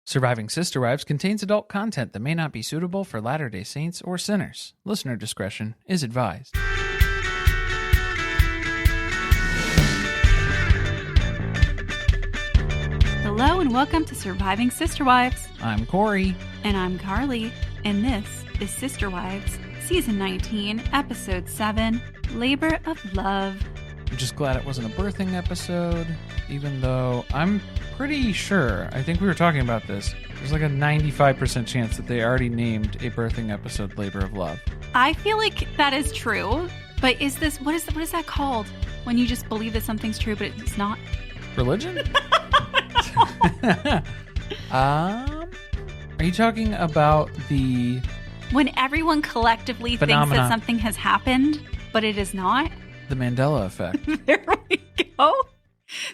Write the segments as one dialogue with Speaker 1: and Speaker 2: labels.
Speaker 1: Surviving Sister Wives contains adult content that may not be suitable for Latter-day Saints or sinners. Listener discretion is advised.
Speaker 2: Hello and welcome to Surviving Sister Wives.
Speaker 1: I'm Corey.
Speaker 2: And I'm Carly. And this is Sister Wives, Season 19, Episode 7, Labor of Love.
Speaker 1: I'm just glad it wasn't a birthing episode, even though I'm pretty sure, I think we were talking about this, there's like a 95% chance that they already named a birthing episode Labor of Love.
Speaker 2: I feel like that is true, but is this, what is that called? When you just believe that something's true, but it's not?
Speaker 1: Religion? Are you talking about the...
Speaker 2: When everyone collectively thinks that something has happened, but it is not?
Speaker 1: The Mandela effect.
Speaker 2: There we go.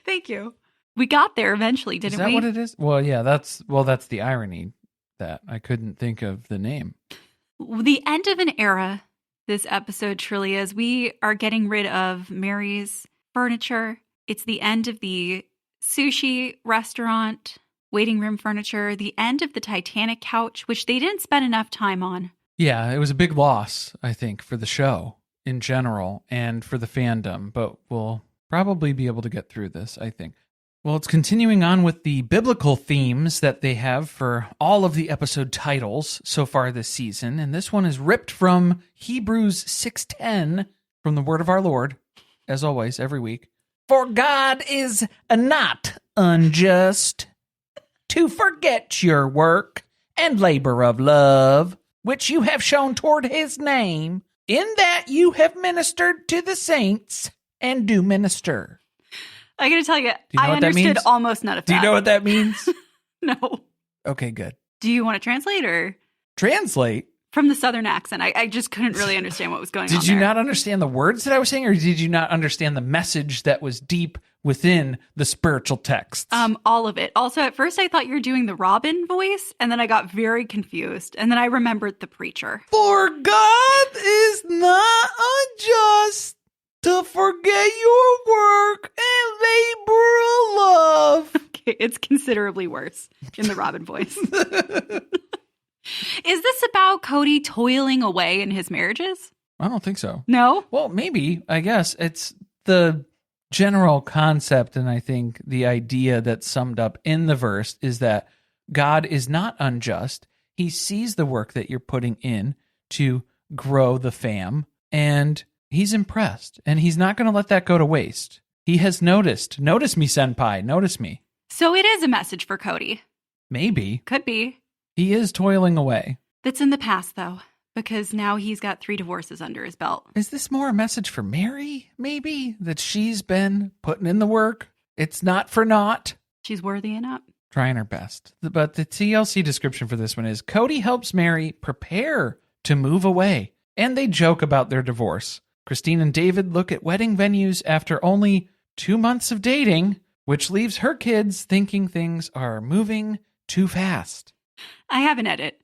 Speaker 2: Thank you. We got there eventually, didn't we?
Speaker 1: Is that what it is? Well, yeah, that's the irony that I couldn't think of the name.
Speaker 2: The end of an era, this episode truly is. We are getting rid of Meri's furniture. It's the end of the sushi restaurant, waiting room furniture, the end of the Titanic couch, which they didn't spend enough time on.
Speaker 1: Yeah, it was a big loss, I think, for the show in general and for the fandom, but we'll probably be able to get through this, I think. Well, it's continuing on with the biblical themes that they have for all of the episode titles so far this season, and this one is ripped from Hebrews 6:10 from the Word of our Lord, as always, every week. For God is not unjust to forget your work and labor of love, which you have shown toward his name, in that you have ministered to the saints and do minister.
Speaker 2: I gotta tell you, I understood almost none of that.
Speaker 1: Do you know what that means?
Speaker 2: No.
Speaker 1: Okay, good.
Speaker 2: Do you want to translate or?
Speaker 1: Translate?
Speaker 2: From the Southern accent. I just couldn't really understand what was going on
Speaker 1: Did you not understand the words that I was saying, or did you not understand the message that was deep within the spiritual texts?
Speaker 2: All of it. Also, at first I thought you were doing the Robin voice, and then I got very confused, and then I remembered the preacher.
Speaker 1: For God is not unjust to forget your work and labor of love.
Speaker 2: Okay, it's considerably worse in the Robin voice. Is this about Kody toiling away in his marriages?
Speaker 1: I don't think so.
Speaker 2: No?
Speaker 1: Well, maybe, I guess. It's the general concept, and I think the idea that's summed up in the verse is that God is not unjust. He sees the work that you're putting in to grow the fam, and he's impressed, and he's not going to let that go to waste. He has noticed. Notice me, senpai. Notice me.
Speaker 2: So it is a message for Kody.
Speaker 1: Maybe.
Speaker 2: Could be.
Speaker 1: He is toiling away.
Speaker 2: That's in the past, though, because now he's got 3 divorces under his belt.
Speaker 1: Is this more a message for Meri, maybe? That she's been putting in the work? It's not for naught.
Speaker 2: She's worthy enough.
Speaker 1: Trying her best. But the TLC description for this one is, Kody helps Meri prepare to move away, and they joke about their divorce. Christine and David look at wedding venues after only 2 months of dating, which leaves her kids thinking things are moving too fast.
Speaker 2: I have an edit,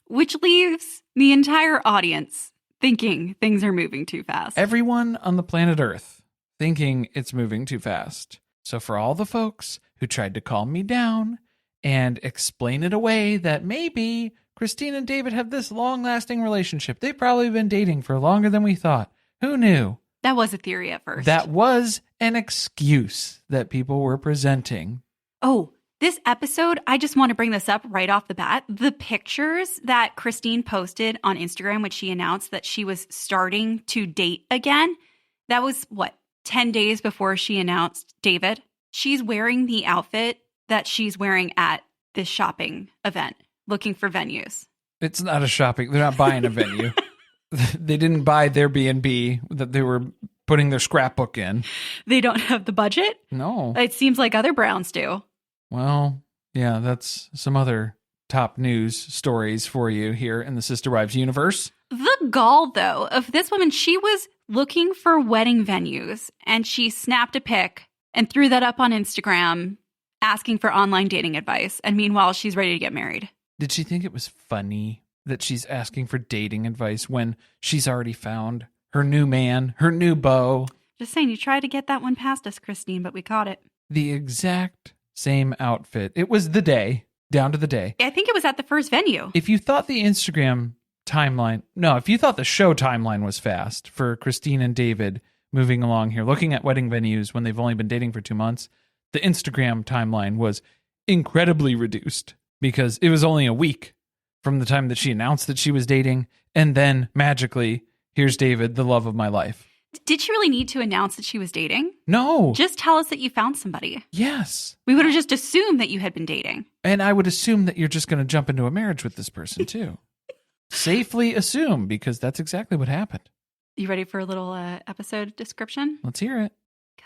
Speaker 2: which leaves the entire audience thinking things are moving too fast.
Speaker 1: Everyone on the planet Earth thinking it's moving too fast. So for all the folks who tried to calm me down and explain it away that maybe Christine and David have this long-lasting relationship, they've probably been dating for longer than we thought. Who knew?
Speaker 2: That was a theory at first.
Speaker 1: That was an excuse that people were presenting.
Speaker 2: Oh, this episode, I just want to bring this up right off the bat. The pictures that Christine posted on Instagram, which she announced that she was starting to date again, that was, 10 days before she announced David? She's wearing the outfit that she's wearing at this shopping event, looking for venues.
Speaker 1: It's not a shopping. They're not buying a venue. They didn't buy their B&B that they were putting their scrapbook in.
Speaker 2: They don't have the budget?
Speaker 1: No.
Speaker 2: It seems like other Browns do.
Speaker 1: Well, yeah, that's some other top news stories for you here in the Sister Wives universe.
Speaker 2: The gall, though, of this woman, she was looking for wedding venues, and she snapped a pic and threw that up on Instagram asking for online dating advice. And meanwhile, she's ready to get married.
Speaker 1: Did she think it was funny that she's asking for dating advice when she's already found her new man, her new beau?
Speaker 2: Just saying, you tried to get that one past us, Christine, but we caught it.
Speaker 1: The exact same outfit. It was the day. down to the day.
Speaker 2: I think it was at the first venue.
Speaker 1: If you thought the Instagram timeline, no, if you thought the show timeline was fast for Christine and David moving along here, looking at wedding venues when they've only been dating for 2 months, the Instagram timeline was incredibly reduced because it was only a week from the time that she announced that she was dating. And then magically, here's David, the love of my life.
Speaker 2: Did she really need to announce that she was dating?
Speaker 1: No.
Speaker 2: Just tell us that you found somebody.
Speaker 1: Yes.
Speaker 2: We would have just assumed that you had been dating.
Speaker 1: And I would assume that you're just going to jump into a marriage with this person too. Safely assume, because that's exactly what happened.
Speaker 2: You ready for a little episode description?
Speaker 1: Let's hear it.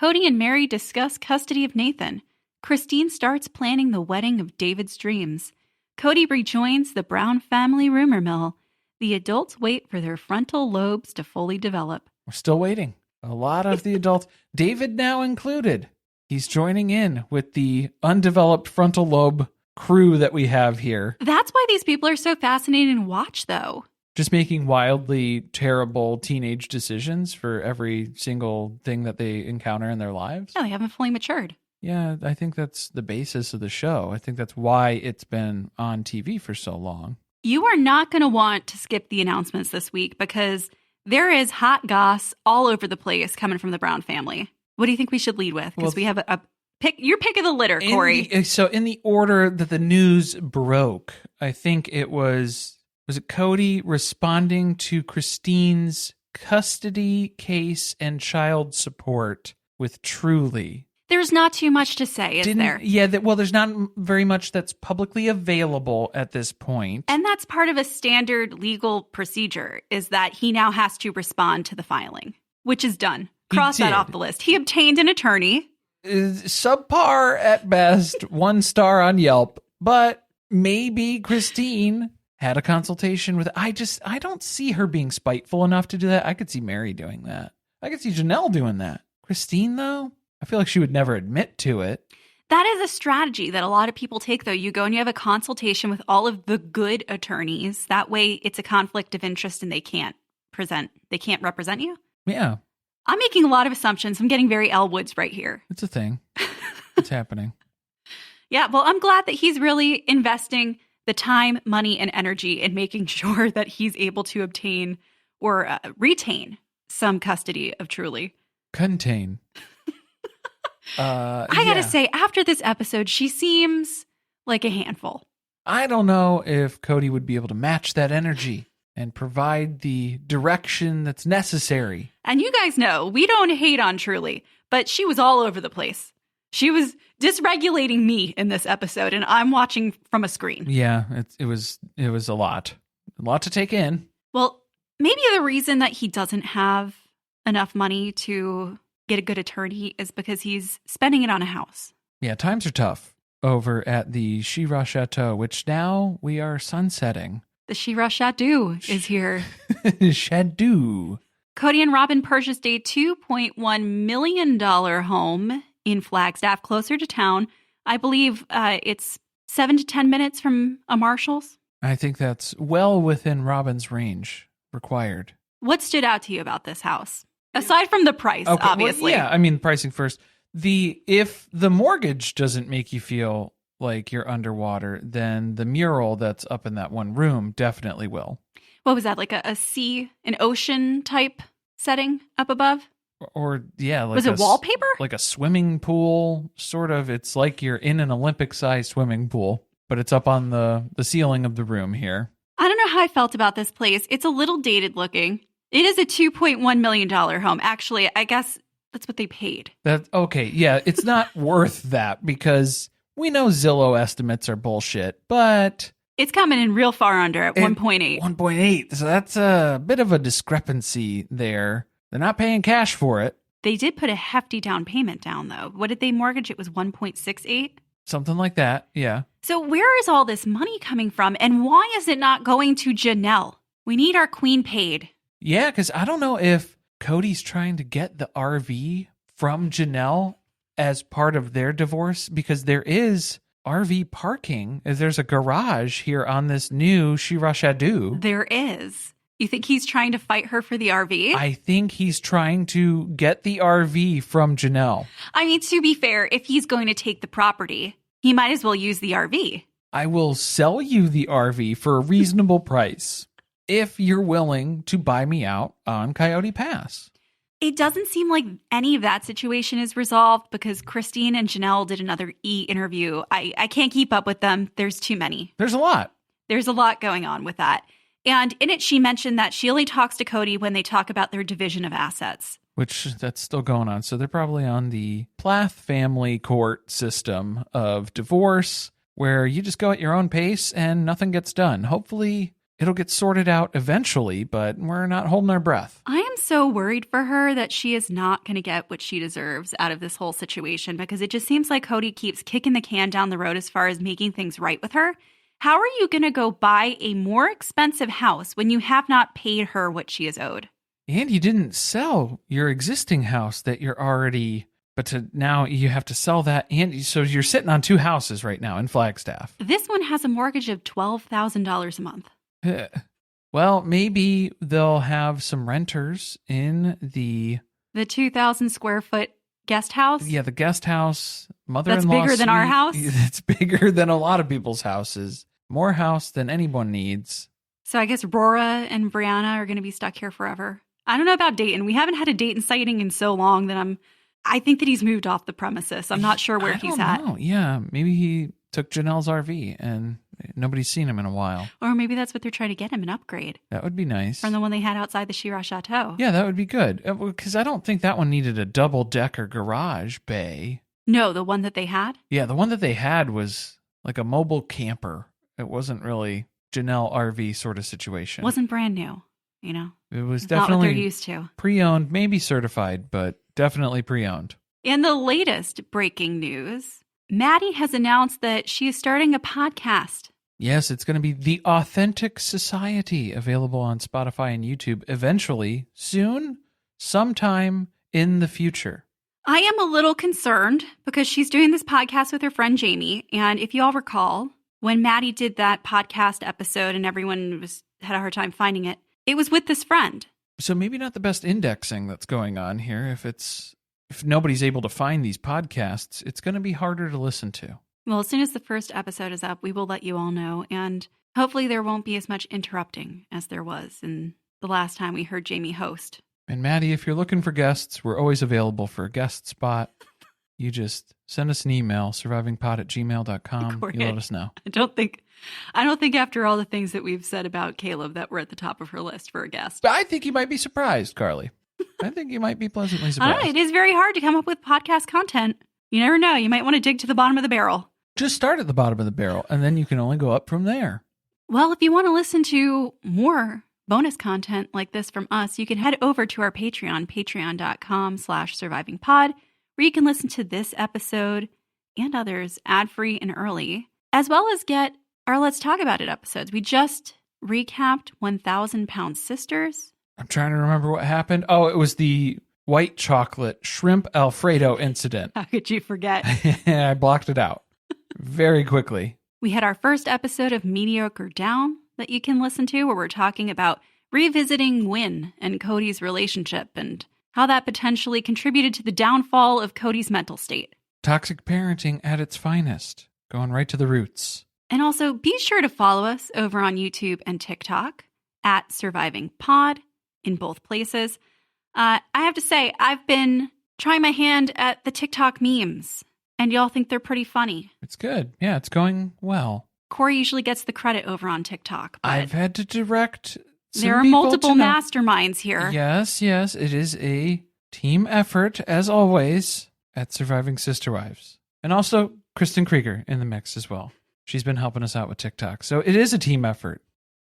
Speaker 2: Kody and Meri discuss custody of Nathan. Christine starts planning the wedding of David's dreams. Kody rejoins the Brown family rumor mill. The adults wait for their frontal lobes to fully develop.
Speaker 1: We're still waiting. A lot of the adults, David now included, he's joining in with the undeveloped frontal lobe crew that we have here.
Speaker 2: That's why these people are so fascinating to watch, though.
Speaker 1: Just making wildly terrible teenage decisions for every single thing that they encounter in their lives.
Speaker 2: Yeah, they haven't fully matured.
Speaker 1: Yeah, I think that's the basis of the show. I think that's why it's been on TV for so long.
Speaker 2: You are not going to want to skip the announcements this week because there is hot goss all over the place coming from the Brown family. What do you think we should lead with? Because we have a pick. Your pick of the litter, Corey.
Speaker 1: So in the order that the news broke, I think it was it Kody responding to Christine's custody case and child support with Truly.
Speaker 2: There's not too much to say, is there?
Speaker 1: Yeah, there's not very much that's publicly available at this point.
Speaker 2: And that's part of a standard legal procedure, is that he now has to respond to the filing, which is done. Cross that off the list. He obtained an attorney.
Speaker 1: Subpar at best, 1 star on Yelp, but maybe Christine had a consultation with. I don't see her being spiteful enough to do that. I could see Meri doing that. I could see Janelle doing that. Christine, though? I feel like she would never admit to it.
Speaker 2: That is a strategy that a lot of people take, though. You go and you have a consultation with all of the good attorneys. That way it's a conflict of interest and they can't represent you.
Speaker 1: Yeah.
Speaker 2: I'm making a lot of assumptions. I'm getting very Elle Woods right here.
Speaker 1: It's a thing. It's happening.
Speaker 2: Yeah, well, I'm glad that he's really investing the time, money, and energy in making sure that he's able to obtain or retain some custody of Truly.
Speaker 1: Contain.
Speaker 2: I gotta say, after this episode, she seems like a handful.
Speaker 1: I don't know if Kody would be able to match that energy and provide the direction that's necessary.
Speaker 2: And you guys know, we don't hate on Truly, but she was all over the place. She was dysregulating me in this episode, and I'm watching from a screen.
Speaker 1: Yeah, it was a lot to take in.
Speaker 2: Well, maybe the reason that he doesn't have enough money to get a good attorney is because he's spending it on a house.
Speaker 1: Yeah, times are tough over at the She-Ra Chateau, which now we are sunsetting.
Speaker 2: The She-Ra Chateau is here.
Speaker 1: Chateau.
Speaker 2: Kody and Robin purchased a $2.1 million home in Flagstaff, closer to town. I believe it's 7 to 10 minutes from a Marshall's.
Speaker 1: I think that's well within Robin's range required.
Speaker 2: What stood out to you about this house? Aside from the price,
Speaker 1: okay,
Speaker 2: obviously.
Speaker 1: Well, yeah, I mean, pricing first. If the mortgage doesn't make you feel like you're underwater, then the mural that's up in that one room definitely will.
Speaker 2: What was that, like an ocean type setting up above?
Speaker 1: Or yeah, like
Speaker 2: was it wallpaper?
Speaker 1: Like a swimming pool, sort of. It's like you're in an Olympic-sized swimming pool, but it's up on the ceiling of the room here.
Speaker 2: I don't know how I felt about this place. It's a little dated looking. It is a $2.1 million home. Actually, I guess that's what they paid.
Speaker 1: Okay, yeah, it's not worth that because we know Zillow estimates are bullshit, but
Speaker 2: it's coming in real far under at 1.8.
Speaker 1: 1.8. So that's a bit of a discrepancy there. They're not paying cash for it.
Speaker 2: They did put a hefty down payment down, though. What did they mortgage? It was 1.68?
Speaker 1: Something like that, yeah.
Speaker 2: So where is all this money coming from, and why is it not going to Janelle? We need our queen paid.
Speaker 1: Yeah, because I don't know if Kody's trying to get the RV from Janelle as part of their divorce, because there is RV parking. There's a garage here on this new She-Ra Chateau.
Speaker 2: There is. You think he's trying to fight her for the RV?
Speaker 1: I think he's trying to get the RV from Janelle.
Speaker 2: I mean, to be fair, if he's going to take the property, he might as well use the RV.
Speaker 1: I will sell you the RV for a reasonable price if you're willing to buy me out on Coyote Pass.
Speaker 2: It doesn't seem like any of that situation is resolved because Christine and Janelle did another interview. I can't keep up with them. There's too many.
Speaker 1: There's a lot.
Speaker 2: There's a lot going on with that. And in it, she mentioned that she only talks to Kody when they talk about their division of assets.
Speaker 1: Which, that's still going on. So they're probably on the Plath family court system of divorce, where you just go at your own pace and nothing gets done. Hopefully it'll get sorted out eventually, but we're not holding our breath.
Speaker 2: I am so worried for her that she is not going to get what she deserves out of this whole situation, because it just seems like Kody keeps kicking the can down the road as far as making things right with her. How are you going to go buy a more expensive house when you have not paid her what she is owed?
Speaker 1: And you didn't sell your existing house that you're already, now you have to sell that. And so you're sitting on 2 houses right now in Flagstaff.
Speaker 2: This one has a mortgage of $12,000 a month.
Speaker 1: Well, maybe they'll have some renters in the
Speaker 2: 2,000 square foot guest house.
Speaker 1: Yeah, the guest house, mother-in-law
Speaker 2: That's bigger than our house.
Speaker 1: It's bigger than a lot of people's houses. More house than anyone needs.
Speaker 2: So I guess Rora and Brianna are going to be stuck here forever. I don't know about Dayton. We haven't had a Dayton sighting in so long that I think that he's moved off the premises. I'm not sure where he's at.
Speaker 1: Yeah, maybe he took Janelle's RV and nobody's seen him in a while.
Speaker 2: Or maybe that's what they're trying to get him, an upgrade.
Speaker 1: That would be nice.
Speaker 2: From the one they had outside the Shira Chateau.
Speaker 1: Yeah, that would be good. Because I don't think that one needed a double-decker garage bay.
Speaker 2: No, the one that they had?
Speaker 1: Yeah, the one that they had was like a mobile camper. It wasn't really Janelle RV sort of situation.
Speaker 2: Wasn't brand new, you know?
Speaker 1: It was
Speaker 2: It's not
Speaker 1: definitely
Speaker 2: what they're used to.
Speaker 1: Pre-owned, maybe certified, but definitely pre-owned.
Speaker 2: In the latest breaking news, Maddie has announced that she is starting a podcast.
Speaker 1: Yes, it's going to be The Authentic Society, available on Spotify and YouTube eventually, soon, sometime in the future.
Speaker 2: I am a little concerned because she's doing this podcast with her friend Jamie. And if you all recall, when Maddie did that podcast episode and everyone had a hard time finding it, it was with this friend.
Speaker 1: So maybe not the best indexing that's going on here. If nobody's able to find these podcasts, it's going to be harder to listen to.
Speaker 2: Well, as soon as the first episode is up, we will let you all know. And hopefully there won't be as much interrupting as there was in the last time we heard Jamie host.
Speaker 1: And Maddie, if you're looking for guests, we're always available for a guest spot. You just send us an email, survivingpod@gmail.com. You let us know.
Speaker 2: I don't think after all the things that we've said about Caleb that we're at the top of her list for a guest.
Speaker 1: But I think you might be surprised, Carly. I think you might be pleasantly surprised.
Speaker 2: I don't know, it is very hard to come up with podcast content. You never know. You might want to dig to the bottom of the barrel.
Speaker 1: Just start at the bottom of the barrel, and then you can only go up from there.
Speaker 2: Well, if you want to listen to more bonus content like this from us, you can head over to our Patreon, patreon.com/survivingpod, where you can listen to this episode and others ad-free and early, as well as get our Let's Talk About It episodes. We just recapped 1,000-Pound Sisters.
Speaker 1: I'm trying to remember what happened. Oh, it was the white chocolate shrimp Alfredo incident.
Speaker 2: How could you forget?
Speaker 1: I blocked it out very quickly.
Speaker 2: We had our first episode of Mediocre Down that you can listen to, where we're talking about revisiting Wynn and Kody's relationship and how that potentially contributed to the downfall of Kody's mental state.
Speaker 1: Toxic parenting at its finest, going right to the roots.
Speaker 2: And also be sure to follow us over on YouTube and TikTok at Surviving Pod in both places. I have to say, I've been trying my hand at the TikTok memes, and y'all think they're pretty funny.
Speaker 1: It's good. Yeah, it's going well.
Speaker 2: Corey usually gets the credit over on TikTok. But
Speaker 1: I've had to direct some
Speaker 2: there are
Speaker 1: people
Speaker 2: multiple
Speaker 1: to know.
Speaker 2: masterminds here.
Speaker 1: Yes. It is a team effort, as always, at Surviving Sister Wives. And also Kristen Krieger in the mix as well. She's been helping us out with TikTok. So it is a team effort.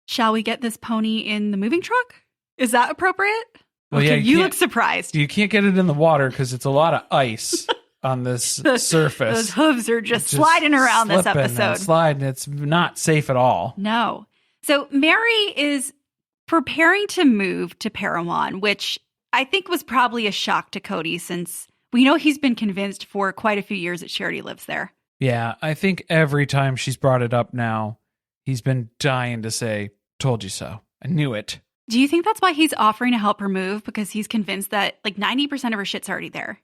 Speaker 2: Shall we get this pony in the moving truck? Is that appropriate?
Speaker 1: Well,
Speaker 2: okay,
Speaker 1: yeah,
Speaker 2: you look surprised.
Speaker 1: You can't get it in the water because it's a lot of ice on this surface.
Speaker 2: Those hooves are just sliding around this episode.
Speaker 1: Sliding. It's not safe at all.
Speaker 2: No. So Meri is preparing to move to Parowan, which I think was probably a shock to Kody, since we know he's been convinced for quite a few years that Charity lives there.
Speaker 1: Yeah, I think every time she's brought it up now, he's been dying to say, "Told you so. I knew it."
Speaker 2: Do you think that's why he's offering to help her move? Because he's convinced that like 90% of her shit's already there.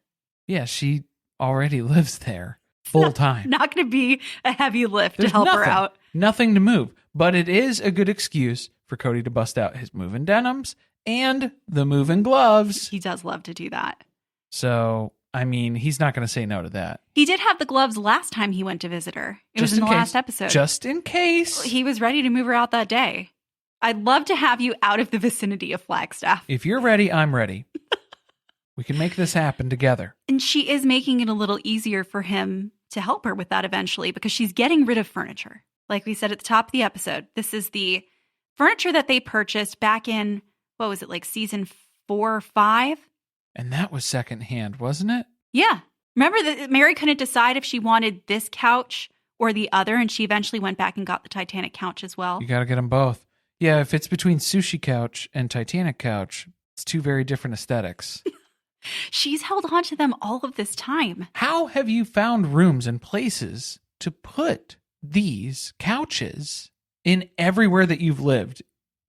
Speaker 1: Yeah, she already lives there. full time.
Speaker 2: Not going to be a heavy lift
Speaker 1: There's
Speaker 2: to help her
Speaker 1: nothing,
Speaker 2: out.
Speaker 1: Nothing to move. But it is a good excuse for Kody to bust out his moving denims and the moving gloves.
Speaker 2: He does love to do that.
Speaker 1: So, I mean, he's not going to say no to that.
Speaker 2: He did have the gloves last time he went to visit her. It was in the last episode.
Speaker 1: Just in case.
Speaker 2: He was ready to move her out that day. I'd love to have you out of the vicinity of Flagstaff.
Speaker 1: If you're ready, I'm ready. We can make this happen together.
Speaker 2: And she is making it a little easier for him to help her with that eventually because she's getting rid of furniture. Like we said at the top of the episode, this is the furniture that they purchased back in, what was it, like season 4 or 5?
Speaker 1: And that was secondhand, wasn't it?
Speaker 2: Yeah. Remember that Meri couldn't decide if she wanted this couch or the other, and she eventually went back and got the Titanic couch as well.
Speaker 1: You got to get them both. Yeah, if it's between Sushi Couch and Titanic Couch, it's two very different aesthetics.
Speaker 2: She's held on to them all of this time.
Speaker 1: How have you found rooms and places to put these couches in everywhere that you've lived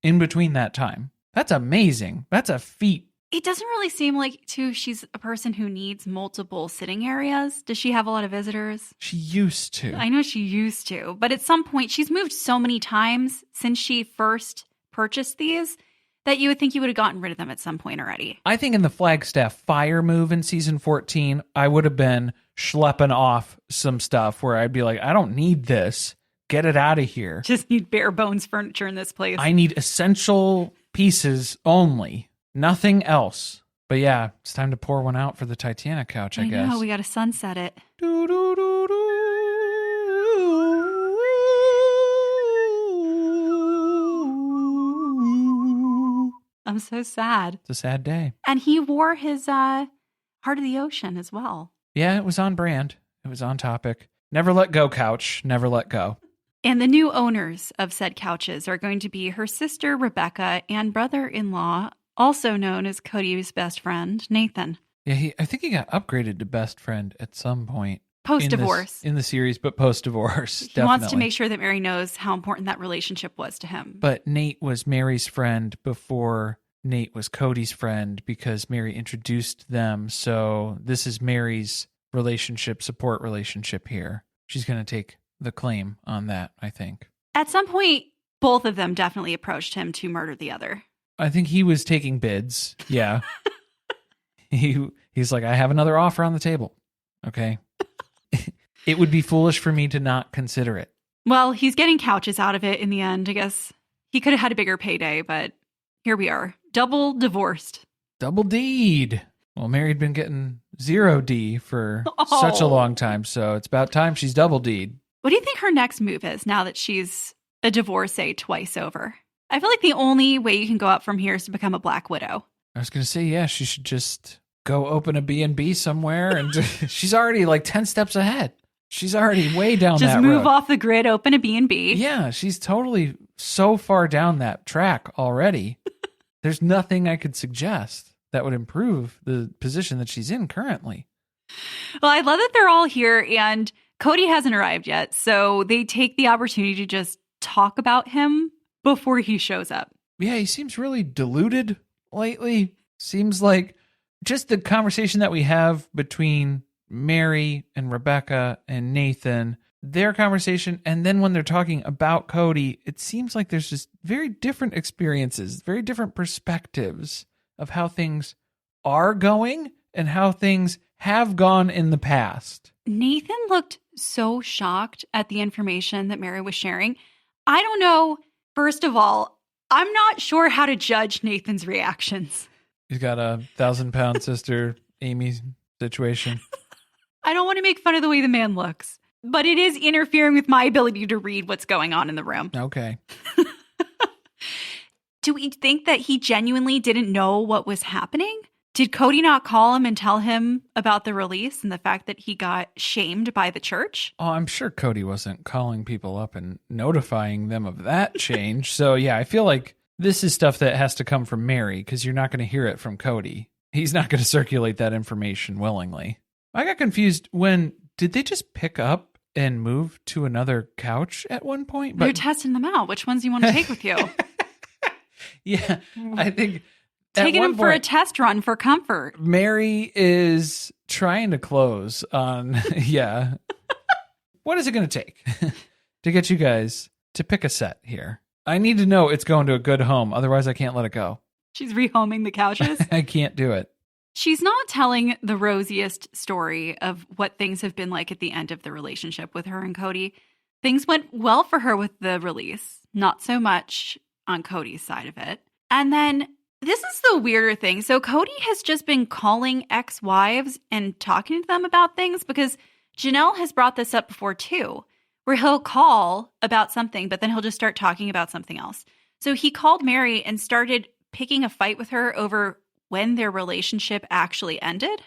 Speaker 1: in between that time? That's amazing. That's a feat.
Speaker 2: It doesn't really seem like, too, she's a person who needs multiple sitting areas. Does she have a lot of visitors?
Speaker 1: She used to.
Speaker 2: I know she used to, but at some point, she's moved so many times since she first purchased these that you would think you would have gotten rid of them at some point already.
Speaker 1: I think in the Flagstaff fire move in season 14, I would have been schlepping off some stuff where I'd be like, I don't need this. Get it out of here.
Speaker 2: Just need bare bones furniture in this place.
Speaker 1: I need essential pieces only. Nothing else. But yeah, it's time to pour one out for the Titanic couch, I guess.
Speaker 2: I know, we got to sunset it. I'm so sad.
Speaker 1: It's a sad day.
Speaker 2: And he wore his Heart of the Ocean as well.
Speaker 1: Yeah, it was on brand. It was on topic. Never let go, couch. Never let go.
Speaker 2: And the new owners of said couches are going to be her sister, Rebecca, and brother-in-law, also known as Kody's best friend, Nathan.
Speaker 1: Yeah, I think he got upgraded to best friend at some point.
Speaker 2: Post-divorce.
Speaker 1: In the series, but post-divorce,
Speaker 2: He
Speaker 1: definitely.
Speaker 2: wants to make sure that Meri knows how important that relationship was to him.
Speaker 1: But Nate was Mary's friend before Nate was Kody's friend because Meri introduced them. So this is Mary's support relationship here. She's going to take the claim on that, I think.
Speaker 2: At some point, both of them definitely approached him to murder the other.
Speaker 1: I think he was taking bids. Yeah. He's like, I have another offer on the table. Okay. It would be foolish for me to not consider it.
Speaker 2: Well, he's getting couches out of it in the end. I guess he could have had a bigger payday, but here we are. Double divorced.
Speaker 1: Double D'd. Well, Meri'd been getting 0D for such a long time, so it's about time she's double D'd.
Speaker 2: What do you think her next move is now that she's a divorcee twice over? I feel like the only way you can go up from here is to become a Black Widow.
Speaker 1: I was going to say, yeah, she should just go open a B&B somewhere, and she's already like 10 steps ahead. She's already way down that road.
Speaker 2: Just move off the grid, open a B&B.
Speaker 1: Yeah, she's totally so far down that track already. There's nothing I could suggest that would improve the position that she's in currently.
Speaker 2: Well, I love that they're all here, and Kody hasn't arrived yet, so they take the opportunity to just talk about him before he shows up.
Speaker 1: Yeah, he seems really deluded lately. Seems like just the conversation that we have between Meri and Rebecca and Nathan, their conversation, and then when they're talking about Kody, it seems like there's just very different experiences, very different perspectives of how things are going and how things have gone in the past.
Speaker 2: Nathan looked so shocked at the information that Meri was sharing. I don't know. First of all, I'm not sure how to judge Nathan's reactions.
Speaker 1: He's got a 1,000-pound sister, Amy situation.
Speaker 2: I don't want to make fun of the way the man looks, but it is interfering with my ability to read what's going on in the room.
Speaker 1: Okay.
Speaker 2: Do we think that he genuinely didn't know what was happening? Did Kody not call him and tell him about the release and the fact that he got shamed by the church?
Speaker 1: Oh, I'm sure Kody wasn't calling people up and notifying them of that change. So yeah, I feel like this is stuff that has to come from Meri because you're not going to hear it from Kody. He's not going to circulate that information willingly. I got confused did they just pick up and move to another couch at one point?
Speaker 2: They're testing them out. Which ones do you want to take with you?
Speaker 1: Yeah, I think
Speaker 2: taking them for a test run for comfort.
Speaker 1: Meri is trying to close on, yeah, what is it going to take to get you guys to pick a set here? I need to know it's going to a good home. Otherwise, I can't let it go.
Speaker 2: She's rehoming the couches.
Speaker 1: I can't do it.
Speaker 2: She's not telling the rosiest story of what things have been like at the end of the relationship with her and Kody. Things went well for her with the release, not so much on Kody's side of it. And then this is the weirder thing. So Kody has just been calling ex-wives and talking to them about things because Janelle has brought this up before too, where he'll call about something, but then he'll just start talking about something else. So he called Meri and started picking a fight with her over when their relationship actually ended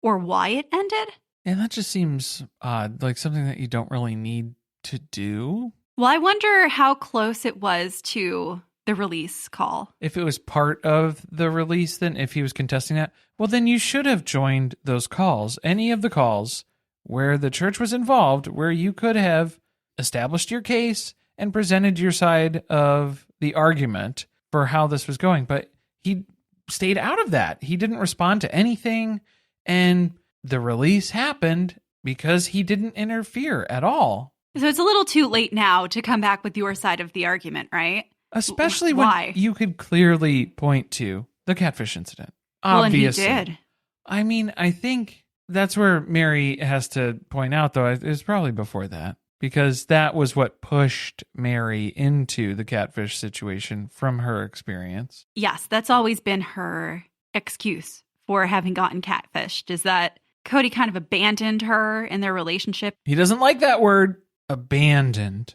Speaker 2: or why it ended.
Speaker 1: And that just seems odd, like something that you don't really need to do.
Speaker 2: Well, I wonder how close it was to the release call.
Speaker 1: If it was part of the release, then if he was contesting that, well, then you should have joined those calls, any of the calls where the church was involved, where you could have established your case and presented your side of the argument for how this was going. But he stayed out of that. He didn't respond to anything. And the release happened because he didn't interfere at all.
Speaker 2: So it's a little too late now to come back with your side of the argument, right?
Speaker 1: Especially when you could clearly point to the catfish incident.
Speaker 2: Obviously. Well, and he did.
Speaker 1: I mean, I think that's where Meri has to point out, though, it was probably before that. Because that was what pushed Meri into the catfish situation from her experience.
Speaker 2: Yes, that's always been her excuse for having gotten catfished, is that Kody kind of abandoned her in their relationship.
Speaker 1: He doesn't like that word, abandoned.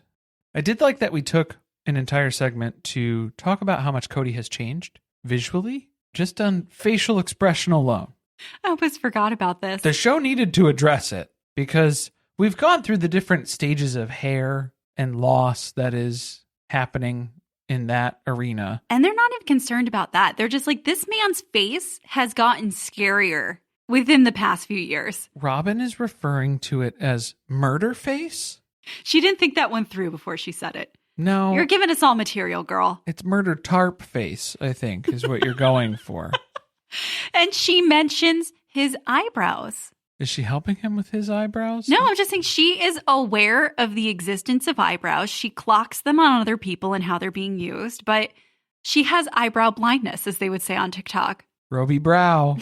Speaker 1: I did like that we took an entire segment to talk about how much Kody has changed visually, just on facial expression alone.
Speaker 2: I almost forgot about this.
Speaker 1: The show needed to address it because we've gone through the different stages of hair and loss that is happening in that arena.
Speaker 2: And they're not even concerned about that. They're just like, this man's face has gotten scarier within the past few years.
Speaker 1: Robin is referring to it as murder face.
Speaker 2: She didn't think that one through before she said it.
Speaker 1: No.
Speaker 2: You're giving us all material, girl.
Speaker 1: It's murder tarp face, I think, is what you're going for.
Speaker 2: And she mentions his eyebrows.
Speaker 1: Is she helping him with his eyebrows?
Speaker 2: No, I'm just saying she is aware of the existence of eyebrows. She clocks them on other people and how they're being used, but she has eyebrow blindness, as they would say on TikTok.
Speaker 1: Roby brow.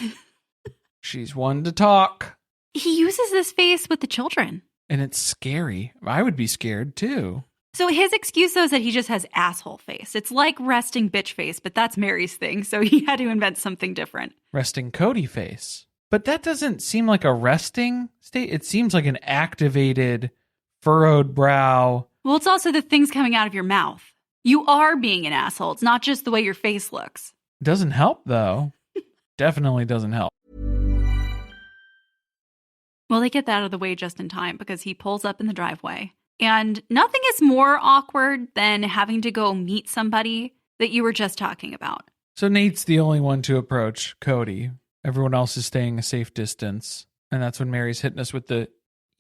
Speaker 1: She's one to talk.
Speaker 2: He uses this face with the children.
Speaker 1: And it's scary. I would be scared too.
Speaker 2: So his excuse, though, is that he just has asshole face. It's like resting bitch face, but that's Meri's thing, so he had to invent something different.
Speaker 1: Resting Kody face. But that doesn't seem like a resting state. It seems like an activated, furrowed brow.
Speaker 2: Well, it's also the things coming out of your mouth. You are being an asshole. It's not just the way your face looks.
Speaker 1: Doesn't help, though. Definitely doesn't help.
Speaker 2: Well, they get that out of the way just in time because he pulls up in the driveway. And nothing is more awkward than having to go meet somebody that you were just talking about.
Speaker 1: So Nate's the only one to approach Kody. Everyone else is staying a safe distance. And that's when Meri's hitting us with the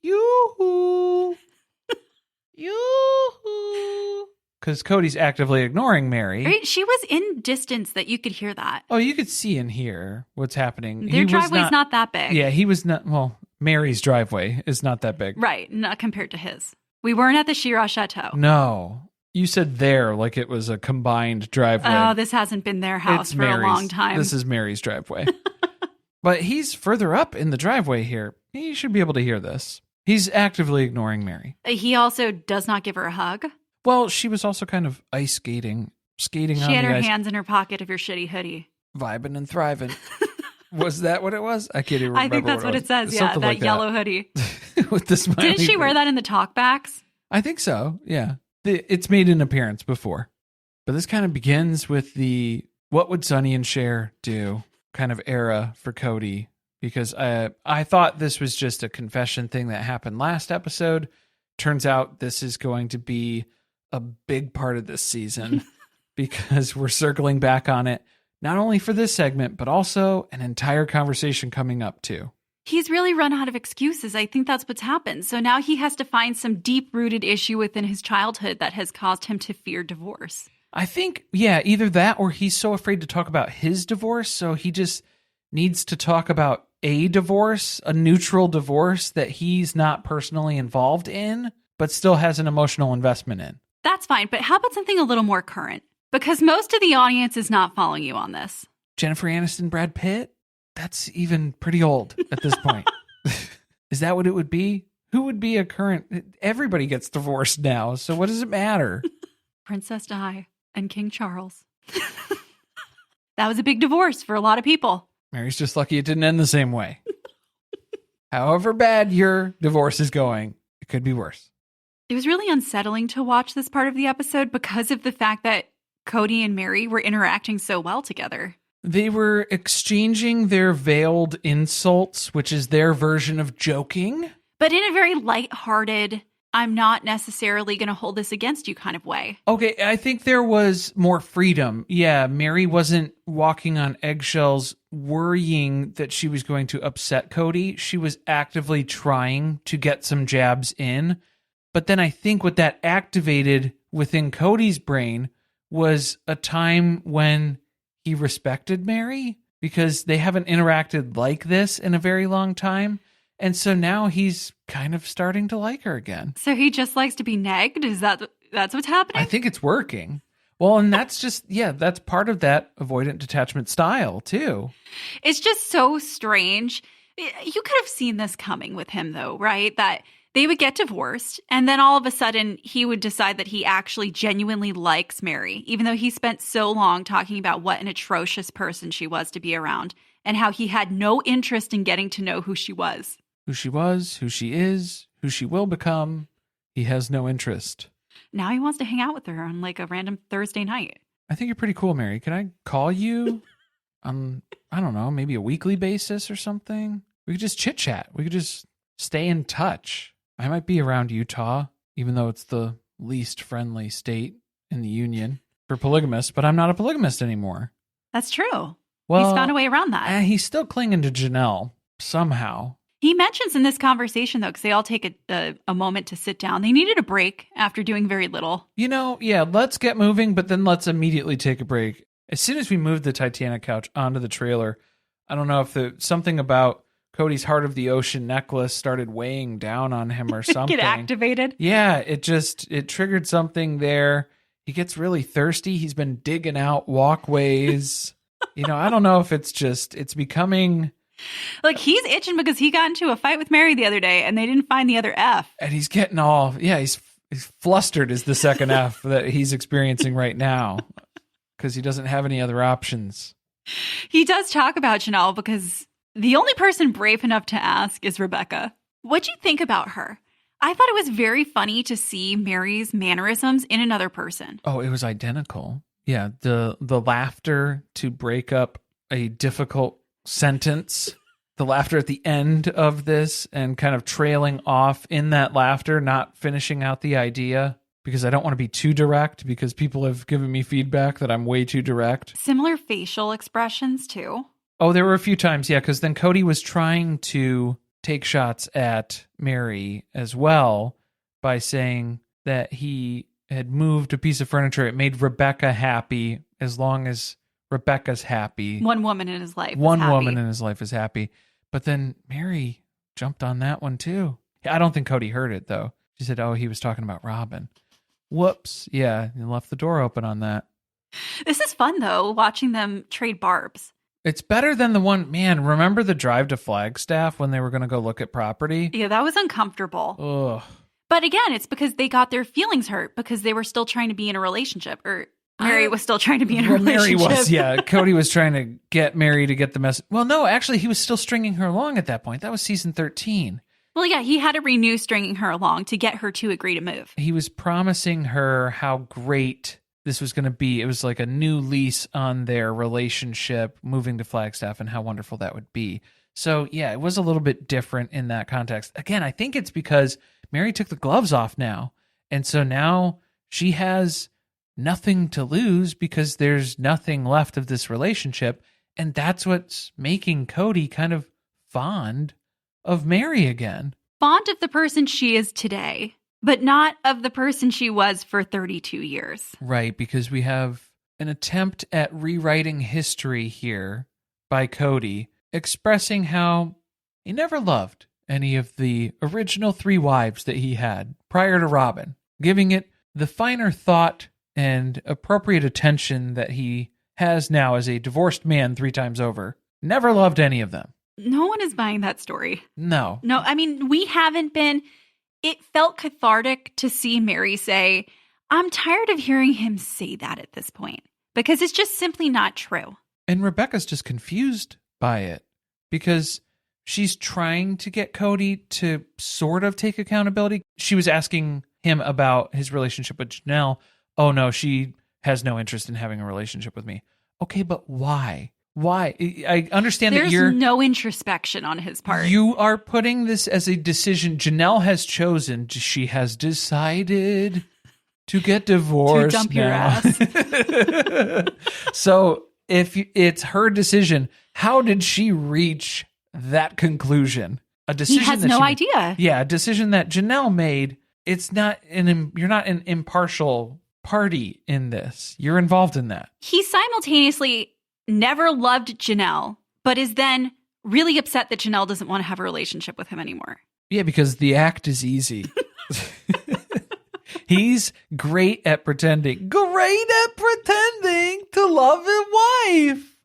Speaker 1: yoo-hoo. Yoo-hoo. Because Cody's actively ignoring Meri.
Speaker 2: Right? She was in distance that you could hear that.
Speaker 1: Oh, you could see and hear what's happening.
Speaker 2: Their driveway's not that big.
Speaker 1: Yeah, he was not. Well, Meri's driveway is not that big.
Speaker 2: Right, not compared to his. We weren't at the Shira Chateau.
Speaker 1: No. You said there like it was a combined driveway.
Speaker 2: Oh, this hasn't been their house for a long time.
Speaker 1: This is Meri's driveway. But he's further up in the driveway here. He should be able to hear this. He's actively ignoring Meri.
Speaker 2: He also does not give her a hug.
Speaker 1: Well, she was also kind of ice skating on the ice.
Speaker 2: She had her hands in her pocket of your shitty hoodie.
Speaker 1: Vibing and thriving. Was that what it was? I can't even remember.
Speaker 2: I think that's what it says. Yeah, that yellow hoodie.
Speaker 1: With the smiley
Speaker 2: Didn't she
Speaker 1: face.
Speaker 2: wear that in the talkbacks?
Speaker 1: I think so, yeah. It's made an appearance before. But this kind of begins with the what would Sonny and Cher do kind of era for Kody. Because I thought this was just a confession thing that happened last episode. Turns out this is going to be a big part of this season because we're circling back on it. Not only for this segment, but also an entire conversation coming up too.
Speaker 2: He's really run out of excuses. I think that's what's happened. So now he has to find some deep-rooted issue within his childhood that has caused him to fear divorce.
Speaker 1: I think, yeah, either that or he's so afraid to talk about his divorce, so he just needs to talk about a divorce, a neutral divorce that he's not personally involved in, but still has an emotional investment in.
Speaker 2: That's fine, but how about something a little more current? Because most of the audience is not following you on this.
Speaker 1: Jennifer Aniston, Brad Pitt? That's even pretty old at this point. Is that what it would be? Who would be a current? Everybody gets divorced now, so what does it matter?
Speaker 2: Princess Di and King Charles. That was a big divorce for a lot of people.
Speaker 1: Mary's just lucky it didn't end the same way. However bad your divorce is going, it could be worse.
Speaker 2: It was really unsettling to watch this part of the episode because of the fact that Kody and Meri were interacting so well together.
Speaker 1: They were exchanging their veiled insults, which is their version of joking.
Speaker 2: But in a very lighthearted, I'm not necessarily going to hold this against you kind of way.
Speaker 1: Okay, I think there was more freedom. Yeah, Meri wasn't walking on eggshells worrying that she was going to upset Kody. She was actively trying to get some jabs in. But then I think what that activated within Cody's brain was a time when he respected Meri because they haven't interacted like this in a very long time. And so now he's kind of starting to like her again.
Speaker 2: So he just likes to be negged? Is that's what's happening?
Speaker 1: I think it's working. Well, and that's just, that's part of that avoidant detachment style too.
Speaker 2: It's just so strange. You could have seen this coming with him though, right? That they would get divorced and then all of a sudden he would decide that he actually genuinely likes Meri, even though he spent so long talking about what an atrocious person she was to be around and how he had no interest in getting to know who she was.
Speaker 1: Who she was, who she is, who she will become. He has no interest.
Speaker 2: Now he wants to hang out with her on like a random Thursday night.
Speaker 1: I think you're pretty cool, Meri. Can I call you on, I don't know, maybe a weekly basis or something? We could just chit chat. We could just stay in touch. I might be around Utah, even though it's the least friendly state in the union for polygamists, but I'm not a polygamist anymore.
Speaker 2: That's true.
Speaker 1: Well,
Speaker 2: he's found a way around that.
Speaker 1: He's still clinging to Janelle somehow.
Speaker 2: He mentions in this conversation, though, because they all take a moment to sit down. They needed a break after doing very little.
Speaker 1: Let's get moving, but then let's immediately take a break. As soon as we moved the Titanic couch onto the trailer, I don't know if something about Cody's Heart of the Ocean necklace started weighing down on him or something.
Speaker 2: Get activated?
Speaker 1: Yeah, it triggered something there. He gets really thirsty. He's been digging out walkways. I don't know if it's becoming...
Speaker 2: Like, he's itching because he got into a fight with Meri the other day and they didn't find the other F.
Speaker 1: And he's getting all, he's flustered is the second F that he's experiencing right now because he doesn't have any other options.
Speaker 2: He does talk about Janelle because the only person brave enough to ask is Rebecca. What'd you think about her? I thought it was very funny to see Meri's mannerisms in another person.
Speaker 1: Oh, it was identical. Yeah, the laughter to break up a difficult sentence, the laughter at the end of this and kind of trailing off in that laughter, not finishing out the idea because I don't want to be too direct because people have given me feedback that I'm way too direct.
Speaker 2: Similar facial expressions too.
Speaker 1: Oh, there were a few times, yeah, because then Kody was trying to take shots at Meri as well by saying that he had moved a piece of furniture. It made Rebecca happy as long as Rebecca's happy.
Speaker 2: One woman in his life.
Speaker 1: One woman in his life is happy. But then Meri jumped on that one too. I don't think Kody heard it though. She said, he was talking about Robin. Whoops. Yeah, you left the door open on that.
Speaker 2: This is fun though, watching them trade barbs.
Speaker 1: It's better than the one, man, remember the drive to Flagstaff when they were going to go look at property?
Speaker 2: Yeah, that was uncomfortable.
Speaker 1: Ugh.
Speaker 2: But again, it's because they got their feelings hurt because they were still trying to be in a relationship, or Meri was still trying to be in a relationship.
Speaker 1: Meri was, yeah. Kody was trying to get Meri to get the message. Well, no, actually, he was still stringing her along at that point. That was season 13.
Speaker 2: Well, yeah, he had to renew stringing her along to get her to agree to move.
Speaker 1: He was promising her how great this was going to be. It was like a new lease on their relationship, moving to Flagstaff, and how wonderful that would be. So, yeah, it was a little bit different in that context. Again, I think it's because Meri took the gloves off now. And so now she has nothing to lose because there's nothing left of this relationship. And that's what's making Kody kind of fond of Meri again.
Speaker 2: Fond of the person she is today, but not of the person she was for 32 years.
Speaker 1: Right, because we have an attempt at rewriting history here by Kody. expressing how he never loved any of the original 3 wives that he had prior to Robin, giving it the finer thought and appropriate attention that he has now as a divorced man 3 times over. Never loved any of them.
Speaker 2: No one is buying that story.
Speaker 1: No.
Speaker 2: No, I mean, we haven't been. It felt cathartic to see Meri say, I'm tired of hearing him say that at this point, because it's just simply not true.
Speaker 1: And Rebecca's just confused by it because she's trying to get Kody to sort of take accountability. She was asking him about his relationship with Janelle. Oh, no, she has no interest in having a relationship with me. Okay, but why? Why? I understand that
Speaker 2: There's no introspection on his part.
Speaker 1: You are putting this as a decision Janelle has chosen. She has decided to get divorced.
Speaker 2: To dump your ass.
Speaker 1: So if it's her decision, how did she reach that conclusion? A decision
Speaker 2: he has
Speaker 1: that
Speaker 2: no idea.
Speaker 1: Yeah, a decision that Janelle made. It's not you're not an impartial party in this. You're involved in that.
Speaker 2: He simultaneously never loved Janelle, but is then really upset that Janelle doesn't want to have a relationship with him anymore.
Speaker 1: Yeah, because the act is easy. He's great at pretending. Great at pretending to love his wife.